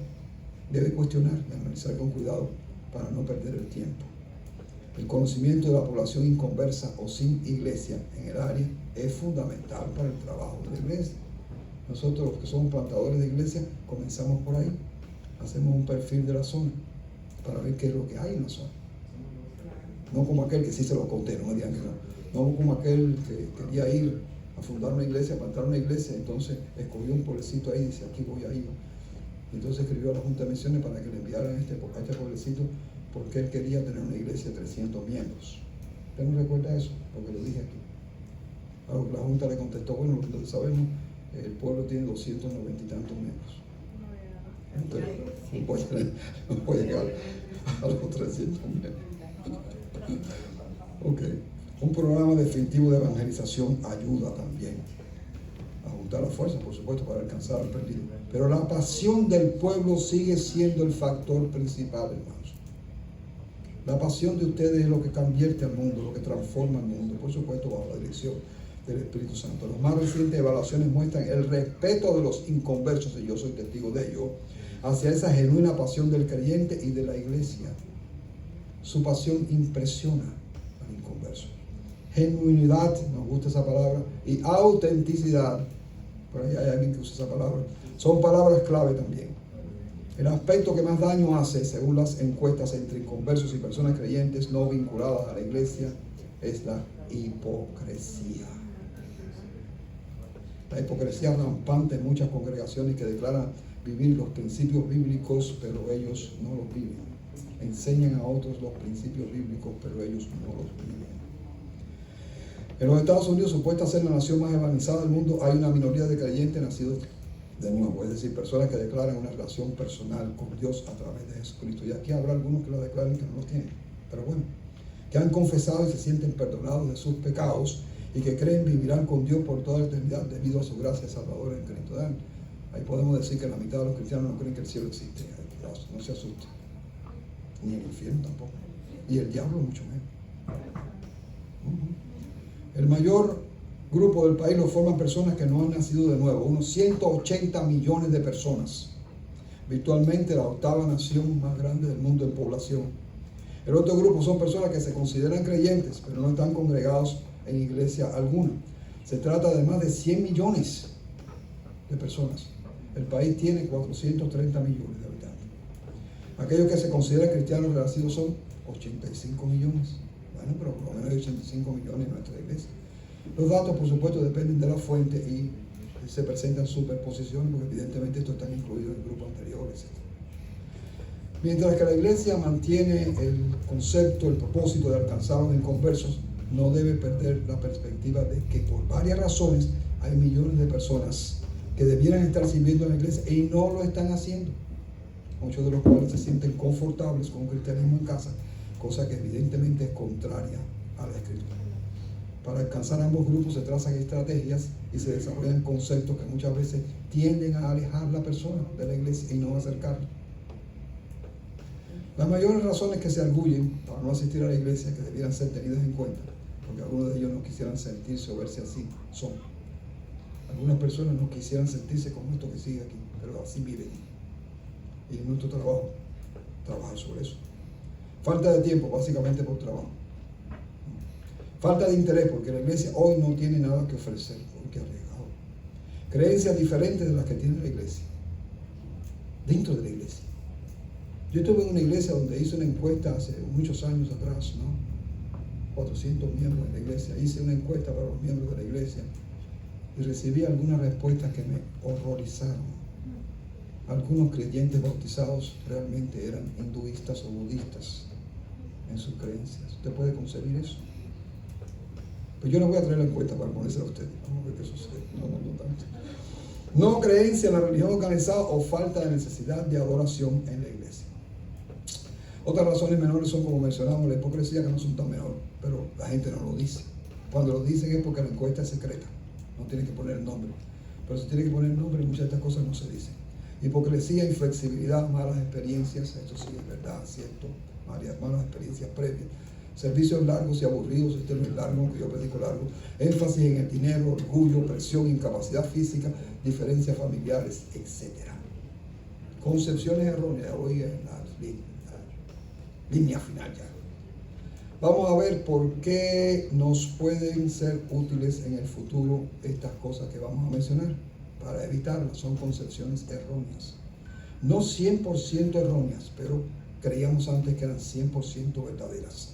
debe cuestionar y analizar con cuidado para no perder el tiempo. El conocimiento de la población inconversa o sin iglesia en el área es fundamental para el trabajo de la iglesia. Nosotros, los que somos plantadores de iglesia, comenzamos por ahí. Hacemos un perfil de la zona para ver qué es lo que hay en la zona. No como aquel que sí se lo conté, no me digan que no. No como aquel que quería ir a fundar una iglesia, plantar una iglesia, entonces escogió un pueblecito ahí y dice, aquí voy a ir. Entonces escribió a la Junta de Misiones para que le enviaran a este pueblecito porque él quería tener una iglesia de 300 miembros. ¿Usted no recuerda eso? Porque lo dije aquí. La Junta le contestó, bueno, lo que sabemos, el pueblo tiene 290 y tantos miembros. Entonces, no puede llegar a los 300 miembros. Ok. Un programa definitivo de evangelización ayuda también a juntar las fuerzas, por supuesto, para alcanzar al perdido. Pero la pasión del pueblo sigue siendo el factor principal, hermanos. La pasión de ustedes es lo que convierte al mundo, lo que transforma al mundo, por supuesto, bajo la dirección del Espíritu Santo. Las más recientes evaluaciones muestran el respeto de los inconversos, y yo soy testigo de ello, hacia esa genuina pasión del creyente y de la iglesia. Su pasión impresiona al inconverso. Genuinidad, nos gusta esa palabra, y autenticidad, por ahí hay alguien que usa esa palabra, son palabras clave también. El aspecto que más daño hace, según las encuestas entre inconversos y personas creyentes no vinculadas a la iglesia, es la hipocresía. La hipocresía rampante en muchas congregaciones que declaran vivir los principios bíblicos, pero ellos no los viven. Enseñan a otros los principios bíblicos, pero ellos no los viven. En los Estados Unidos, supuesta ser la nación más evangelizada del mundo, hay una minoría de creyentes nacidos de nuevo, es decir, personas que declaran una relación personal con Dios a través de Jesucristo. Y aquí habrá algunos que lo declaren que no lo tienen, pero bueno, que han confesado y se sienten perdonados de sus pecados y que creen vivirán con Dios por toda la eternidad debido a su gracia salvadora en Cristo. Ahí podemos decir que la mitad de los cristianos no creen que el cielo existe. No se asusten. Ni el infierno tampoco. Y el diablo mucho menos. El mayor grupo del país lo forman personas que no han nacido de nuevo. Unos 180 millones de personas. Virtualmente la octava nación más grande del mundo en población. El otro grupo son personas que se consideran creyentes, pero no están congregados en iglesia alguna. Se trata de más de 100 millones de personas. El país tiene 430 millones de habitantes. Aquellos que se consideran cristianos renacidos son 85 millones. Bueno, pero por lo menos hay 85 millones en nuestra iglesia. Los datos, por supuesto, dependen de la fuente y se presentan superposiciones, porque evidentemente estos están incluidos en el grupo anterior, etc. Mientras que la iglesia mantiene el concepto, el propósito de alcanzar a los inconversos, no debe perder la perspectiva de que por varias razones hay millones de personas que debieran estar sirviendo en la iglesia y no lo están haciendo. Muchos de los cuales se sienten confortables con un cristianismo en casa, cosa que evidentemente es contraria a la Escritura. Para alcanzar ambos grupos se trazan estrategias y se desarrollan conceptos que muchas veces tienden a alejar a la persona de la iglesia y no a acercarla. Las mayores razones que se arguyen para no asistir a la iglesia, que debieran ser tenidas en cuenta, porque algunos de ellos no quisieran sentirse o verse así, son. Algunas personas no quisieran sentirse como esto que sigue aquí, pero así viven. Y en nuestro trabajo, trabajar sobre eso. Falta de tiempo, básicamente por trabajo. Falta de interés, porque la iglesia hoy no tiene nada que ofrecer, porque arriesgado. Creencias diferentes de las que tiene la iglesia, dentro de la iglesia. Yo estuve en una iglesia donde hice una encuesta hace muchos años atrás, ¿no? 400 miembros de la iglesia. Hice una encuesta para los miembros de la iglesia y recibí algunas respuestas que me horrorizaron. Algunos creyentes bautizados realmente eran hinduistas o budistas en sus creencias. ¿Usted puede concebir eso? Pues yo no voy a traer la encuesta para ponérsela a usted. Vamos a ver qué sucede. No tanto. No creencia en la religión organizada o falta de necesidad de adoración en la iglesia. Otras razones menores son, como mencionamos, la hipocresía, que no son tan menores, pero la gente no lo dice. Cuando lo dicen es porque la encuesta es secreta. No tiene que poner el nombre. Pero si tiene que poner el nombre, muchas de estas cosas no se dicen. Hipocresía, inflexibilidad, malas experiencias, esto sí es verdad, cierto, malas experiencias previas. Servicios largos y aburridos, este no es largo, que yo predico largo. Énfasis en el dinero, orgullo, presión, incapacidad física, diferencias familiares, etc. Concepciones erróneas, hoy en la línea final ya. Vamos a ver por qué nos pueden ser útiles en el futuro estas cosas que vamos a mencionar. Para evitarlas, son concepciones erróneas. No 100% erróneas, pero creíamos antes que eran 100% verdaderas.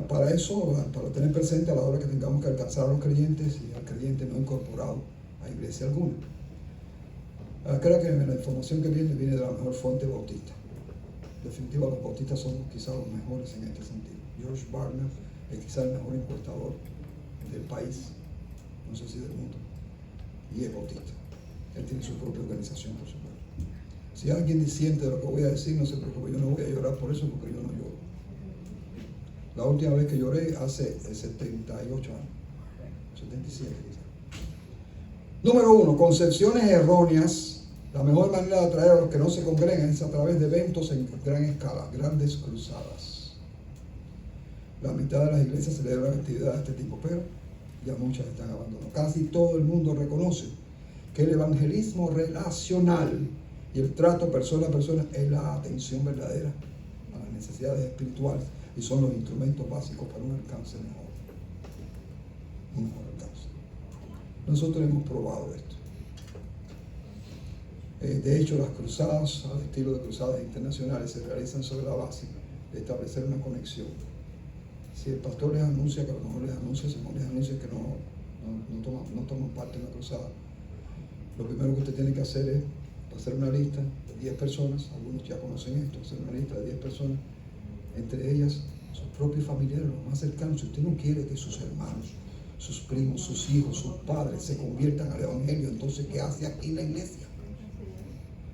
Para eso, para tener presente a la hora que tengamos que alcanzar a los creyentes y al creyente no incorporado a iglesia alguna. Creo que la información que viene de la mejor fuente bautista. Definitivamente los bautistas son quizás los mejores en este sentido. George Barna es quizás el mejor encuestador del país, no sé si del mundo, y es bautista. Él tiene su propia organización, por supuesto. Si alguien disiente de lo que voy a decir, no se preocupe, yo no voy a llorar por eso porque yo no lloro. La última vez que lloré hace 78 años, 77 quizás. Número 1, concepciones erróneas. La mejor manera de atraer a los que no se congregan es a través de eventos en gran escala, grandes cruzadas. La mitad de las iglesias celebran actividades de este tipo, pero ya muchas están abandonadas. Casi todo el mundo reconoce que el evangelismo relacional y el trato persona a persona es la atención verdadera a las necesidades espirituales y son los instrumentos básicos para un alcance mejor. Un mejor alcance. Nosotros hemos probado esto. De hecho, las cruzadas, al estilo de cruzadas internacionales, se realizan sobre la base de establecer una conexión. Si el pastor les anuncia que a lo mejor les anuncia, si no les anuncia que no toman parte en la cruzada, lo primero que usted tiene que hacer es hacer una lista de 10 personas, algunos ya conocen esto, hacer una lista de 10 personas, entre ellas sus propios familiares, los más cercanos. Si usted no quiere que sus hermanos, sus primos, sus hijos, sus padres se conviertan al evangelio, entonces ¿qué hace aquí la iglesia?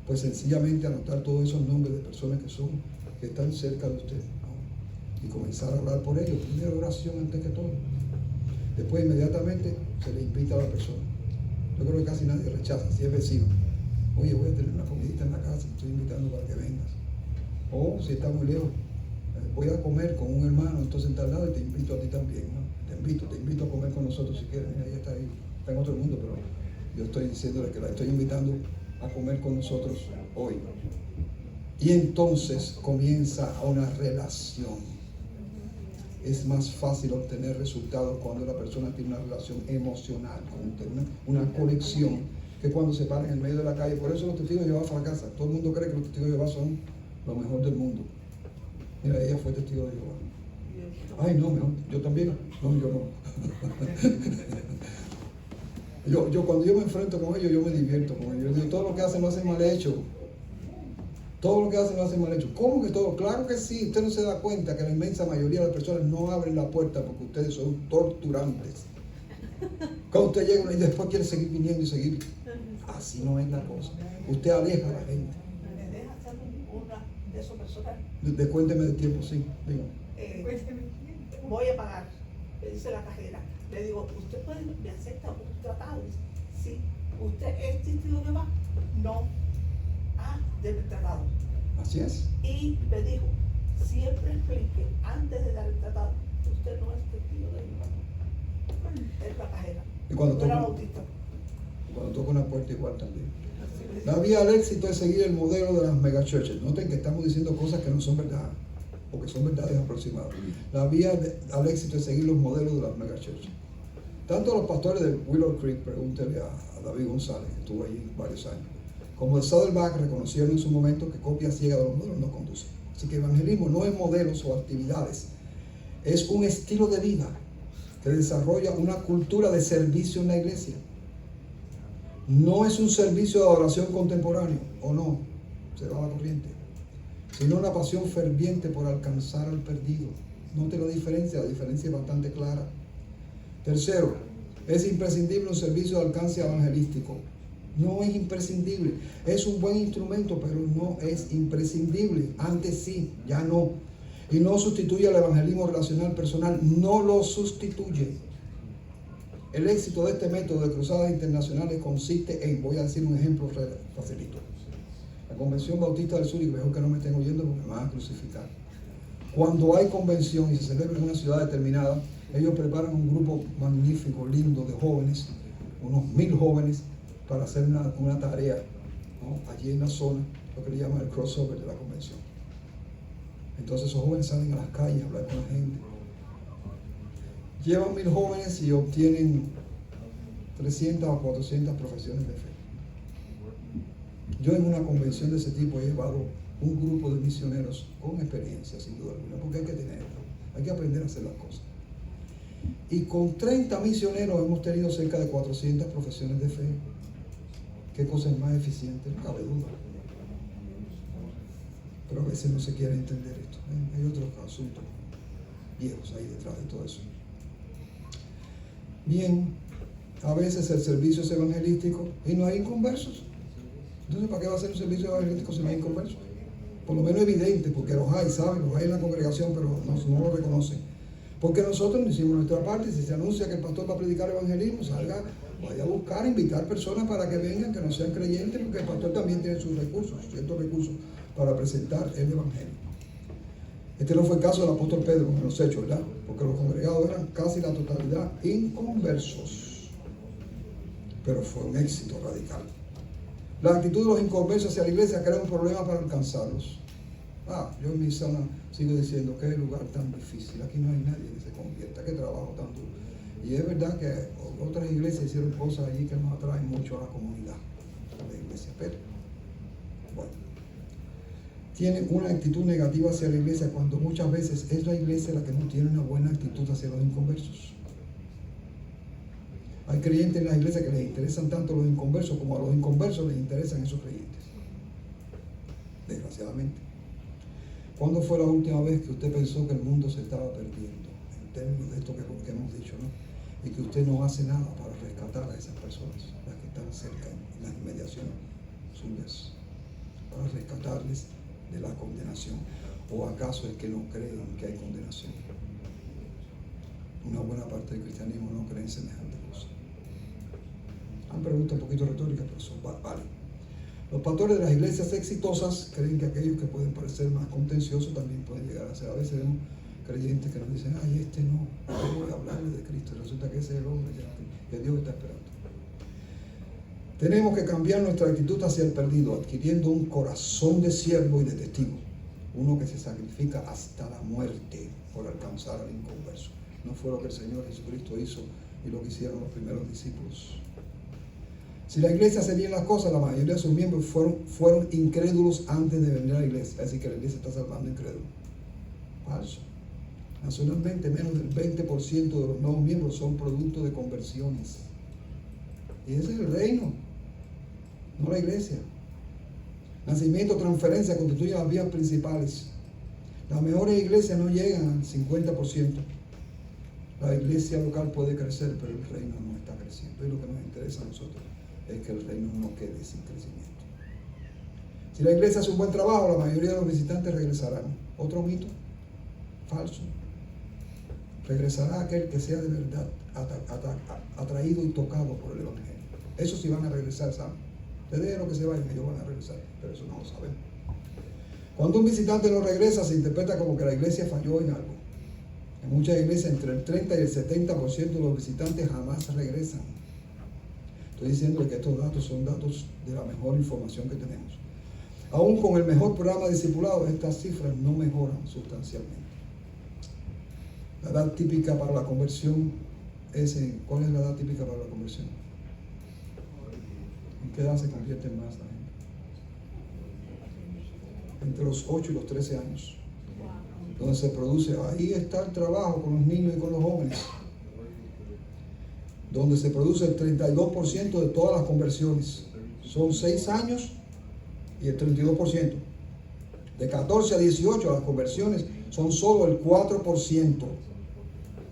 Pues sencillamente anotar todos esos nombres de personas que están cerca de usted, ¿no? Y comenzar a orar por ellos. Primero oración antes que todo. Después inmediatamente se le invita a la persona. Yo creo que casi nadie rechaza, si es vecino. Oye, voy a tener una comidita en la casa, te estoy invitando para que vengas. O si está muy lejos, voy a comer con un hermano, entonces en tal lado, y te invito a ti también, ¿no? Te invito a comer con nosotros si quieres. Mira, ella está ahí, está en otro mundo, pero yo estoy diciéndole que la estoy invitando a comer con nosotros hoy. Y entonces comienza una relación. Es más fácil obtener resultados cuando la persona tiene una relación emocional, una conexión, que cuando se paran en el medio de la calle. Por eso los testigos de Jehová fracasan. Todo el mundo cree que los testigos de Jehová son lo mejor del mundo. Mira, ella fue testigo de Jehová. Ay, no, mejor, yo también. No, yo no. Yo cuando yo me enfrento con ellos, yo me divierto con ellos. Yo digo, todo lo que hacen lo hacen mal hecho. Todo lo que hacen lo hacen mal hecho. ¿Cómo que todo? Claro que sí. Usted no se da cuenta que la inmensa mayoría de las personas no abren la puerta porque ustedes son torturantes. Cuando usted llega y después quiere seguir viniendo y seguir. Así no es la cosa. Usted aleja a la gente. ¿Me deja hacer una de esos personas? Descuénteme de tiempo, sí. Diga. Voy a pagar, le dice la cajera. Le digo, ¿usted me acepta un tratado? Sí. ¿Usted es testigo de Jehová? No. Ah, debe el tratado. Así es. Y me dijo, siempre explique antes de dar el tratado, usted no es testigo de Jehová. Es la cajera. Y cuando no era bautista. toca una puerta igual también. La vía al éxito es seguir el modelo de las megachurches. Noten que estamos diciendo cosas que no son verdad, o que son verdades aproximadas. La vía al éxito es seguir los modelos de las megachurches. Tanto los pastores de Willow Creek, pregúntele a David González, que estuvo allí varios años, como el Saddleback reconocieron en su momento que copia ciega de los modelos no conduce. Así que evangelismo no es modelos o actividades, es un estilo de vida que desarrolla una cultura de servicio en la iglesia. No es un servicio de adoración contemporáneo, o no, se va a la corriente, sino una pasión ferviente por alcanzar al perdido. Note la diferencia es bastante clara. Tercero, es imprescindible un servicio de alcance evangelístico. No es imprescindible, es un buen instrumento, pero no es imprescindible. Antes sí, ya no. Y no sustituye al evangelismo relacional personal, no lo sustituye. El éxito de este método de cruzadas internacionales consiste en, voy a decir un ejemplo facilito. La Convención Bautista del Sur, y mejor que no me estén oyendo porque me van a crucificar. Cuando hay convención y se celebra en una ciudad determinada, ellos preparan un grupo magnífico, lindo de jóvenes, unos 1000 jóvenes, para hacer una tarea, ¿no? Allí en la zona, lo que le llaman el crossover de la convención. Entonces esos jóvenes salen a las calles a hablar con la gente. Llevan 1000 jóvenes y obtienen 300 o 400 profesiones de fe. Yo en una convención de ese tipo he llevado un grupo de misioneros con experiencia, sin duda alguna, porque hay que tenerlo, hay que aprender a hacer las cosas. Y con 30 misioneros hemos tenido cerca de 400 profesiones de fe. ¿Qué cosa es más eficiente? No cabe duda. Pero a veces no se quiere entender esto. Hay otros asuntos viejos ahí detrás de todo eso. Bien, a veces el servicio es evangelístico y no hay inconversos. Entonces, ¿para qué va a ser un servicio evangelístico si no hay inconversos? Por lo menos evidente, porque los hay, ¿saben? Los hay en la congregación, pero no lo reconocen. Porque nosotros no hicimos nuestra parte. Si se anuncia que el pastor va a predicar evangelismo, vaya a buscar, invitar personas para que vengan, que no sean creyentes, porque el pastor también tiene sus recursos, ciertos recursos para presentar el evangelio. Este no fue el caso del apóstol Pedro en los Hechos, ¿verdad? Porque los congregados eran casi la totalidad inconversos. Pero fue un éxito radical. La actitud de los inconversos hacia la iglesia crea un problema para alcanzarlos. Yo en mi zona sigo diciendo que es un lugar tan difícil, aquí no hay nadie que se convierta, qué trabajo tan duro. Y es verdad que otras iglesias hicieron cosas allí que nos atraen mucho a la comunidad de la iglesia, pero bueno, tienen una actitud negativa hacia la iglesia cuando muchas veces es la iglesia la que no tiene una buena actitud hacia los inconversos. Hay creyentes en las iglesias que les interesan tanto los inconversos como a los inconversos les interesan esos creyentes. Desgraciadamente. ¿Cuándo fue la última vez que usted pensó que el mundo se estaba perdiendo? En términos de esto que hemos dicho, ¿no? Y que usted no hace nada para rescatar a esas personas, las que están cerca, en las inmediaciones suyas, para rescatarles de la condenación. ¿O acaso es que no creen que hay condenación? Una buena parte del cristianismo no cree en semejante cosa. Han preguntas un poquito retóricas, pero son vale. Los pastores de las iglesias exitosas creen que aquellos que pueden parecer más contenciosos también pueden llegar a ser. A veces vemos creyentes que nos dicen, no voy a hablarle de Cristo. Y resulta que ese es el hombre que Dios está esperando. Tenemos que cambiar nuestra actitud hacia el perdido, adquiriendo un corazón de siervo y de testigo. Uno que se sacrifica hasta la muerte por alcanzar al inconverso. No fue lo que el Señor Jesucristo hizo y lo que hicieron los primeros discípulos. Si la iglesia hace bien las cosas, la mayoría de sus miembros fueron incrédulos antes de venir a la iglesia. Así que la iglesia está salvando incrédulos. Falso. Nacionalmente, menos del 20% de los nuevos miembros son producto de conversiones. Y ese es el reino, no la iglesia. Nacimiento, transferencia constituyen las vías principales. Las mejores iglesias no llegan al 50%. La iglesia local puede crecer, pero el reino no está creciendo. Y lo que nos interesa a nosotros es que el reino no quede sin crecimiento. Si la iglesia hace un buen trabajo, la mayoría de los visitantes regresarán. Otro mito falso. Regresará aquel que sea de verdad atraído y tocado por el evangelio. Eso sí van a regresar, ¿saben? Ustedes lo que se vayan, ellos van a regresar, pero eso no lo sabemos. Cuando un visitante no regresa, se interpreta como que la iglesia falló en algo. En muchas iglesias, entre el 30 y el 70% de los visitantes jamás regresan. Estoy diciendo que estos datos son datos de la mejor información que tenemos. Aún con el mejor programa de discipulado, estas cifras no mejoran sustancialmente. La edad típica para la conversión ¿cuál es la edad típica para la conversión? ¿En qué edad se convierte más la gente? Entre los 8 y los 13 años. Donde se produce, ahí está el trabajo con los niños y con los jóvenes. Donde se produce el 32% de todas las conversiones. Son 6 años y el 32%. De 14 a 18 las conversiones son solo el 4%.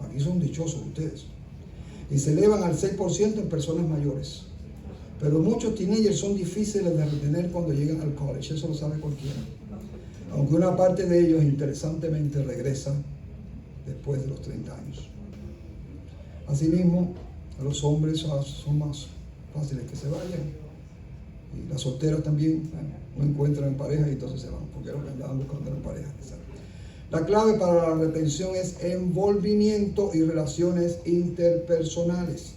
Aquí son dichosos ustedes. Y se elevan al 6% en personas mayores. Pero muchos teenagers son difíciles de retener cuando llegan al college. Eso lo sabe cualquiera. Aunque una parte de ellos, interesantemente, regresa después de los 30 años. Asimismo, Los hombres son más fáciles que se vayan. Y las solteras también no encuentran pareja y entonces se van, porque lo que andaban buscando eran parejas. La clave para la retención es envolvimiento y relaciones interpersonales.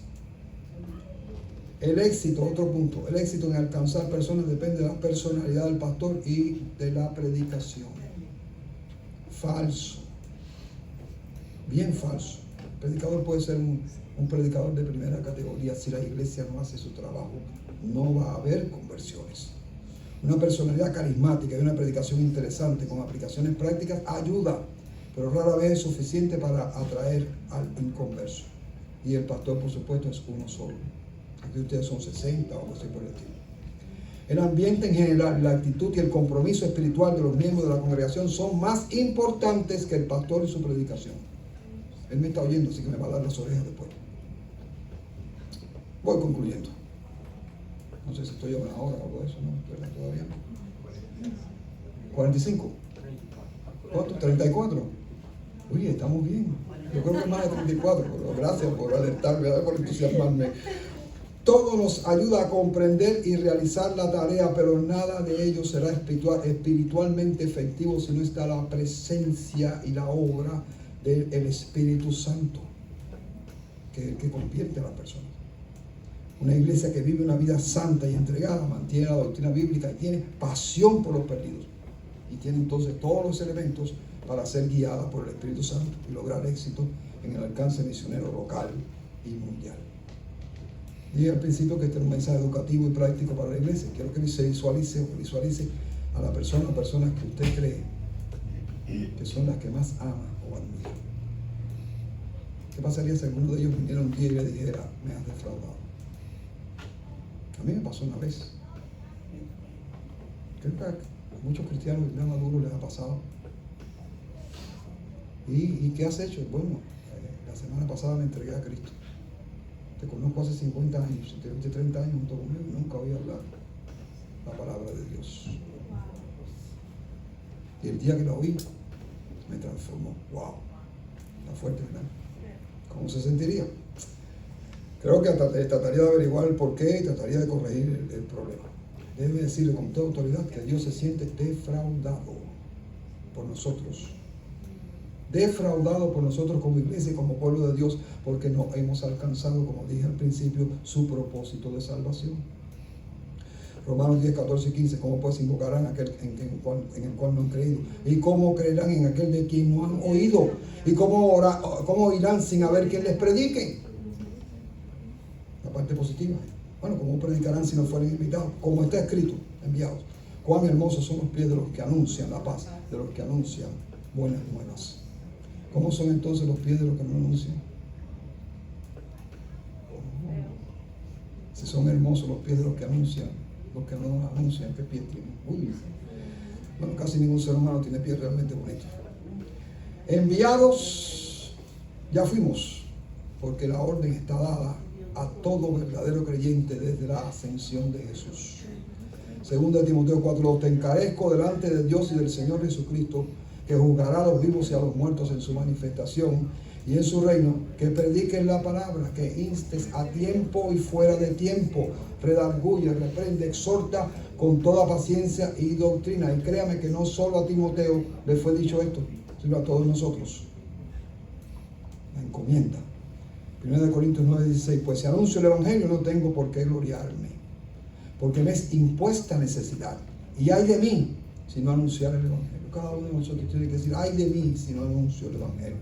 El éxito, otro punto, el éxito en alcanzar personas depende de la personalidad del pastor y de la predicación. Falso. Bien falso. El predicador puede ser un predicador de primera categoría. Si la iglesia no hace su trabajo, no va a haber conversiones. Una personalidad carismática y una predicación interesante con aplicaciones prácticas ayuda, pero rara vez es suficiente para atraer al inconverso. Y el pastor, por supuesto, es uno solo. Aquí ustedes son 60 o algo así por el estilo. El ambiente en general, la actitud y el compromiso espiritual de los miembros de la congregación son más importantes que el pastor y su predicación. Él me está oyendo, así que me va a dar las orejas después. Voy concluyendo. No sé si estoy a una hora o algo de eso, ¿no? ¿Verdad? Todavía no. 45. ¿Cuánto? 34. Oye, estamos bien. Yo creo que más de 34, pero gracias por alertarme, por entusiasmarme. Todo nos ayuda a comprender y realizar la tarea, pero nada de ello será espiritualmente efectivo si no está la presencia y la obra del Espíritu Santo, que convierte a la persona. Una iglesia que vive una vida santa y entregada, mantiene la doctrina bíblica y tiene pasión por los perdidos. Y tiene entonces todos los elementos para ser guiada por el Espíritu Santo y lograr éxito en el alcance misionero local y mundial. Dije al principio que este es un mensaje educativo y práctico para la iglesia. Quiero que se visualice a la persona o personas que usted cree que son las que más ama o admira. ¿Qué pasaría si alguno de ellos viniera un día y le dijera, me has defraudado? A mí me pasó una vez. Creo que a muchos cristianos ya maduros les ha pasado. ¿Y qué has hecho? Bueno, la semana pasada me entregué a Cristo. Te conozco hace 50 años, te 30 años junto conmigo y nunca oí hablar la palabra de Dios. Y el día que la oí, me transformó. ¡Wow! Está fuerte, ¿verdad? ¿Cómo se sentiría? Creo que trataría de averiguar el porqué y trataría de corregir el problema. Debe decirle con toda autoridad que Dios se siente defraudado por nosotros. Defraudado por nosotros como iglesia y como pueblo de Dios, porque no hemos alcanzado, como dije al principio, su propósito de salvación. Romanos 10, 14 y 15, ¿cómo pues invocarán aquel en el cual no han creído? ¿Y cómo creerán en aquel de quien no han oído? ¿Y cómo oirán sin haber quien les predique? La parte positiva. Bueno, ¿cómo predicarán si no fueren invitados? Como está escrito, enviados. Cuán hermosos son los pies de los que anuncian la paz, de los que anuncian buenas nuevas. ¿Cómo son entonces los pies de los que no anuncian? Si son hermosos los pies de los que anuncian, los que no anuncian, ¿qué pies tienen? Uy. Bueno, casi ningún ser humano tiene pies realmente bonitos. Enviados, ya fuimos, porque la orden está dada a todo verdadero creyente desde la ascensión de Jesús. Segunda de Timoteo 4:2, te encarezco delante de Dios y del Señor Jesucristo, que juzgará a los vivos y a los muertos en su manifestación y en su reino, que prediques la palabra, que instes a tiempo y fuera de tiempo, redarguye, reprende, exhorta con toda paciencia y doctrina. Y créame que no solo a Timoteo le fue dicho esto, sino a todos nosotros. La encomienda. 1 Corintios 9:16, pues si anuncio el Evangelio no tengo por qué gloriarme, porque me es impuesta necesidad. Y ay de mí si no anunciar el Evangelio. Cada uno de nosotros tiene que decir, ay de mí si no anuncio el Evangelio.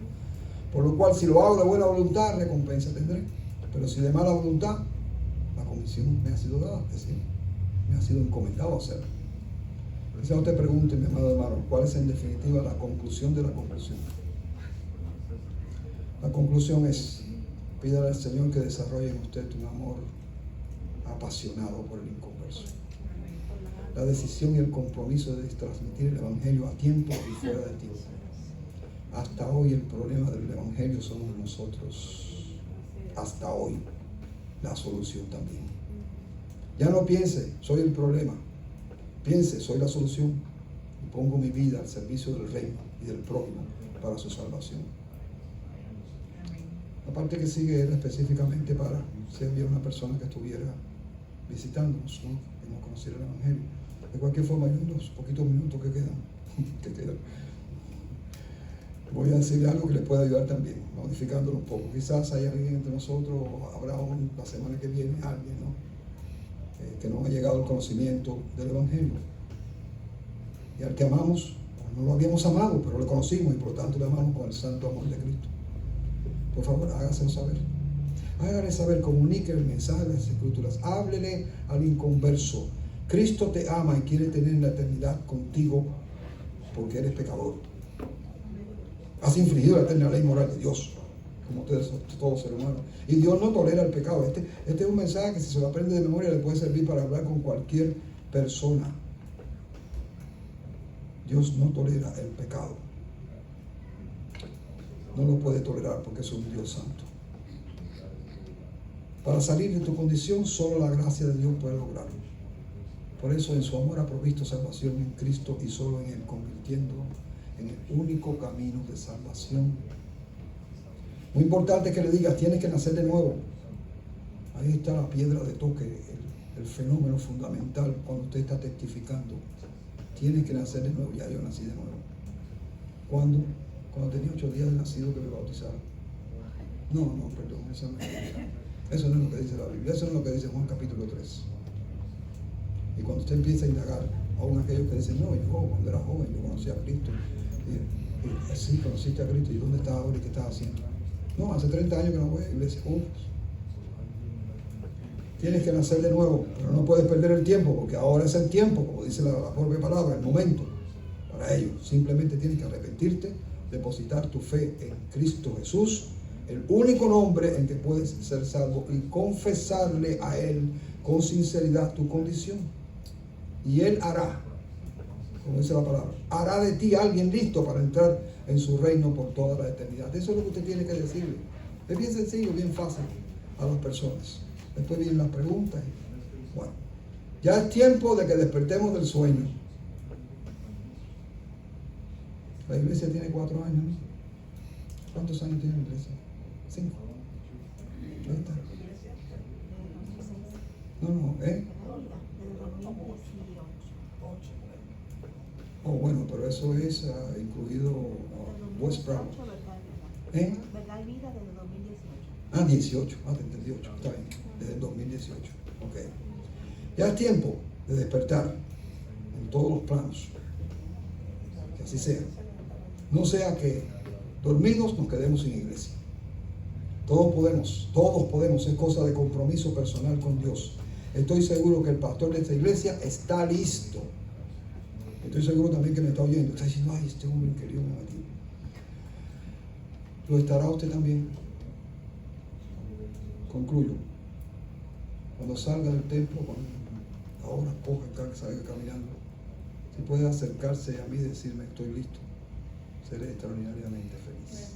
Por lo cual, si lo hago de buena voluntad, recompensa tendré. Pero si de mala voluntad, la comisión me ha sido dada, es decir, me ha sido encomendado hacerlo. Quizá usted pregunte, mi amado hermano, ¿cuál es en definitiva la conclusión de la conclusión? La conclusión es, pídale al Señor que desarrolle en usted un amor apasionado por el inconverso. La decisión y el compromiso de transmitir el Evangelio a tiempo y fuera de tiempo. Hasta hoy el problema del Evangelio somos nosotros. Hasta hoy la solución también. Ya no piense, soy el problema. Piense, soy la solución. Y pongo mi vida al servicio del reino y del prójimo para su salvación. La parte que sigue era específicamente para si había una persona que estuviera visitándonos, ¿no? Que no conociera el Evangelio. De cualquier forma, hay unos poquitos minutos que quedan. Voy a decirle algo que les pueda ayudar también, modificándolo un poco. Quizás hay alguien entre nosotros, o habrá la semana que viene alguien, ¿no? Que no ha llegado al conocimiento del Evangelio. Y al que amamos, no lo habíamos amado, pero lo conocimos y por lo tanto le amamos con el santo amor de Cristo. Por favor, hágaselo saber. Hágale saber, comunique el mensaje de las Escrituras. Háblele al inconverso. Cristo te ama y quiere tener la eternidad contigo porque eres pecador. Has infringido la eterna ley moral de Dios, como ustedes son todos seres humanos. Y Dios no tolera el pecado. Este es un mensaje que si se lo aprende de memoria le puede servir para hablar con cualquier persona. Dios no tolera el pecado. No lo puede tolerar porque es un Dios santo. Para salir de tu condición, solo la gracia de Dios puede lograrlo. Por eso en su amor ha provisto salvación en Cristo y solo en Él, convirtiéndolo en el único camino de salvación. Muy importante que le digas, tienes que nacer de nuevo. Ahí está la piedra de toque, el fenómeno fundamental cuando usted está testificando. Tienes que nacer de nuevo. Ya yo nací de nuevo. ¿Cuándo? Cuando tenía 8 días de nacido que me bautizaron. No, perdón, eso no es lo que dice la Biblia, eso no es lo que dice Juan capítulo 3. Y cuando usted empieza a indagar, aún aquellos que dicen, no, yo cuando era joven, yo conocí a Cristo. Y sí, conociste a Cristo, ¿y dónde estás ahora y qué estás haciendo? No, hace 30 años que no voy a la iglesia. Tienes que nacer de nuevo, pero no puedes perder el tiempo, porque ahora es el tiempo, como dice la propia palabra, el momento para ello. Simplemente tienes que arrepentirte, depositar tu fe en Cristo Jesús, el único nombre en que puedes ser salvo, y confesarle a Él con sinceridad tu condición. Y Él hará, como dice la palabra, hará de ti alguien listo para entrar en su reino por toda la eternidad. Eso es lo que usted tiene que decirle. Es bien sencillo, bien fácil a las personas. Después vienen las preguntas. Bueno, ya es tiempo de que despertemos del sueño. La iglesia tiene 4 años, ¿no? ¿Cuántos años tiene la iglesia? 5. Ahí está. Oh, bueno, pero eso es incluido West Brown. Verdad y Vida desde 2018. 18. Te entendí 8. Está bien. Desde el 2018. Ok. Ya es tiempo de despertar en todos los planos. Que así sea. No sea que dormidos nos quedemos sin iglesia. Todos podemos, es cosa de compromiso personal con Dios. Estoy seguro que el pastor de esta iglesia está listo. Estoy seguro también que me está oyendo. Está diciendo, ay, este hombre que Dios me metió. ¿Lo estará usted también? Concluyo. Cuando salga del templo, ahora coja, salga caminando, si puede acercarse a mí y decirme estoy listo, seré extraordinariamente feliz.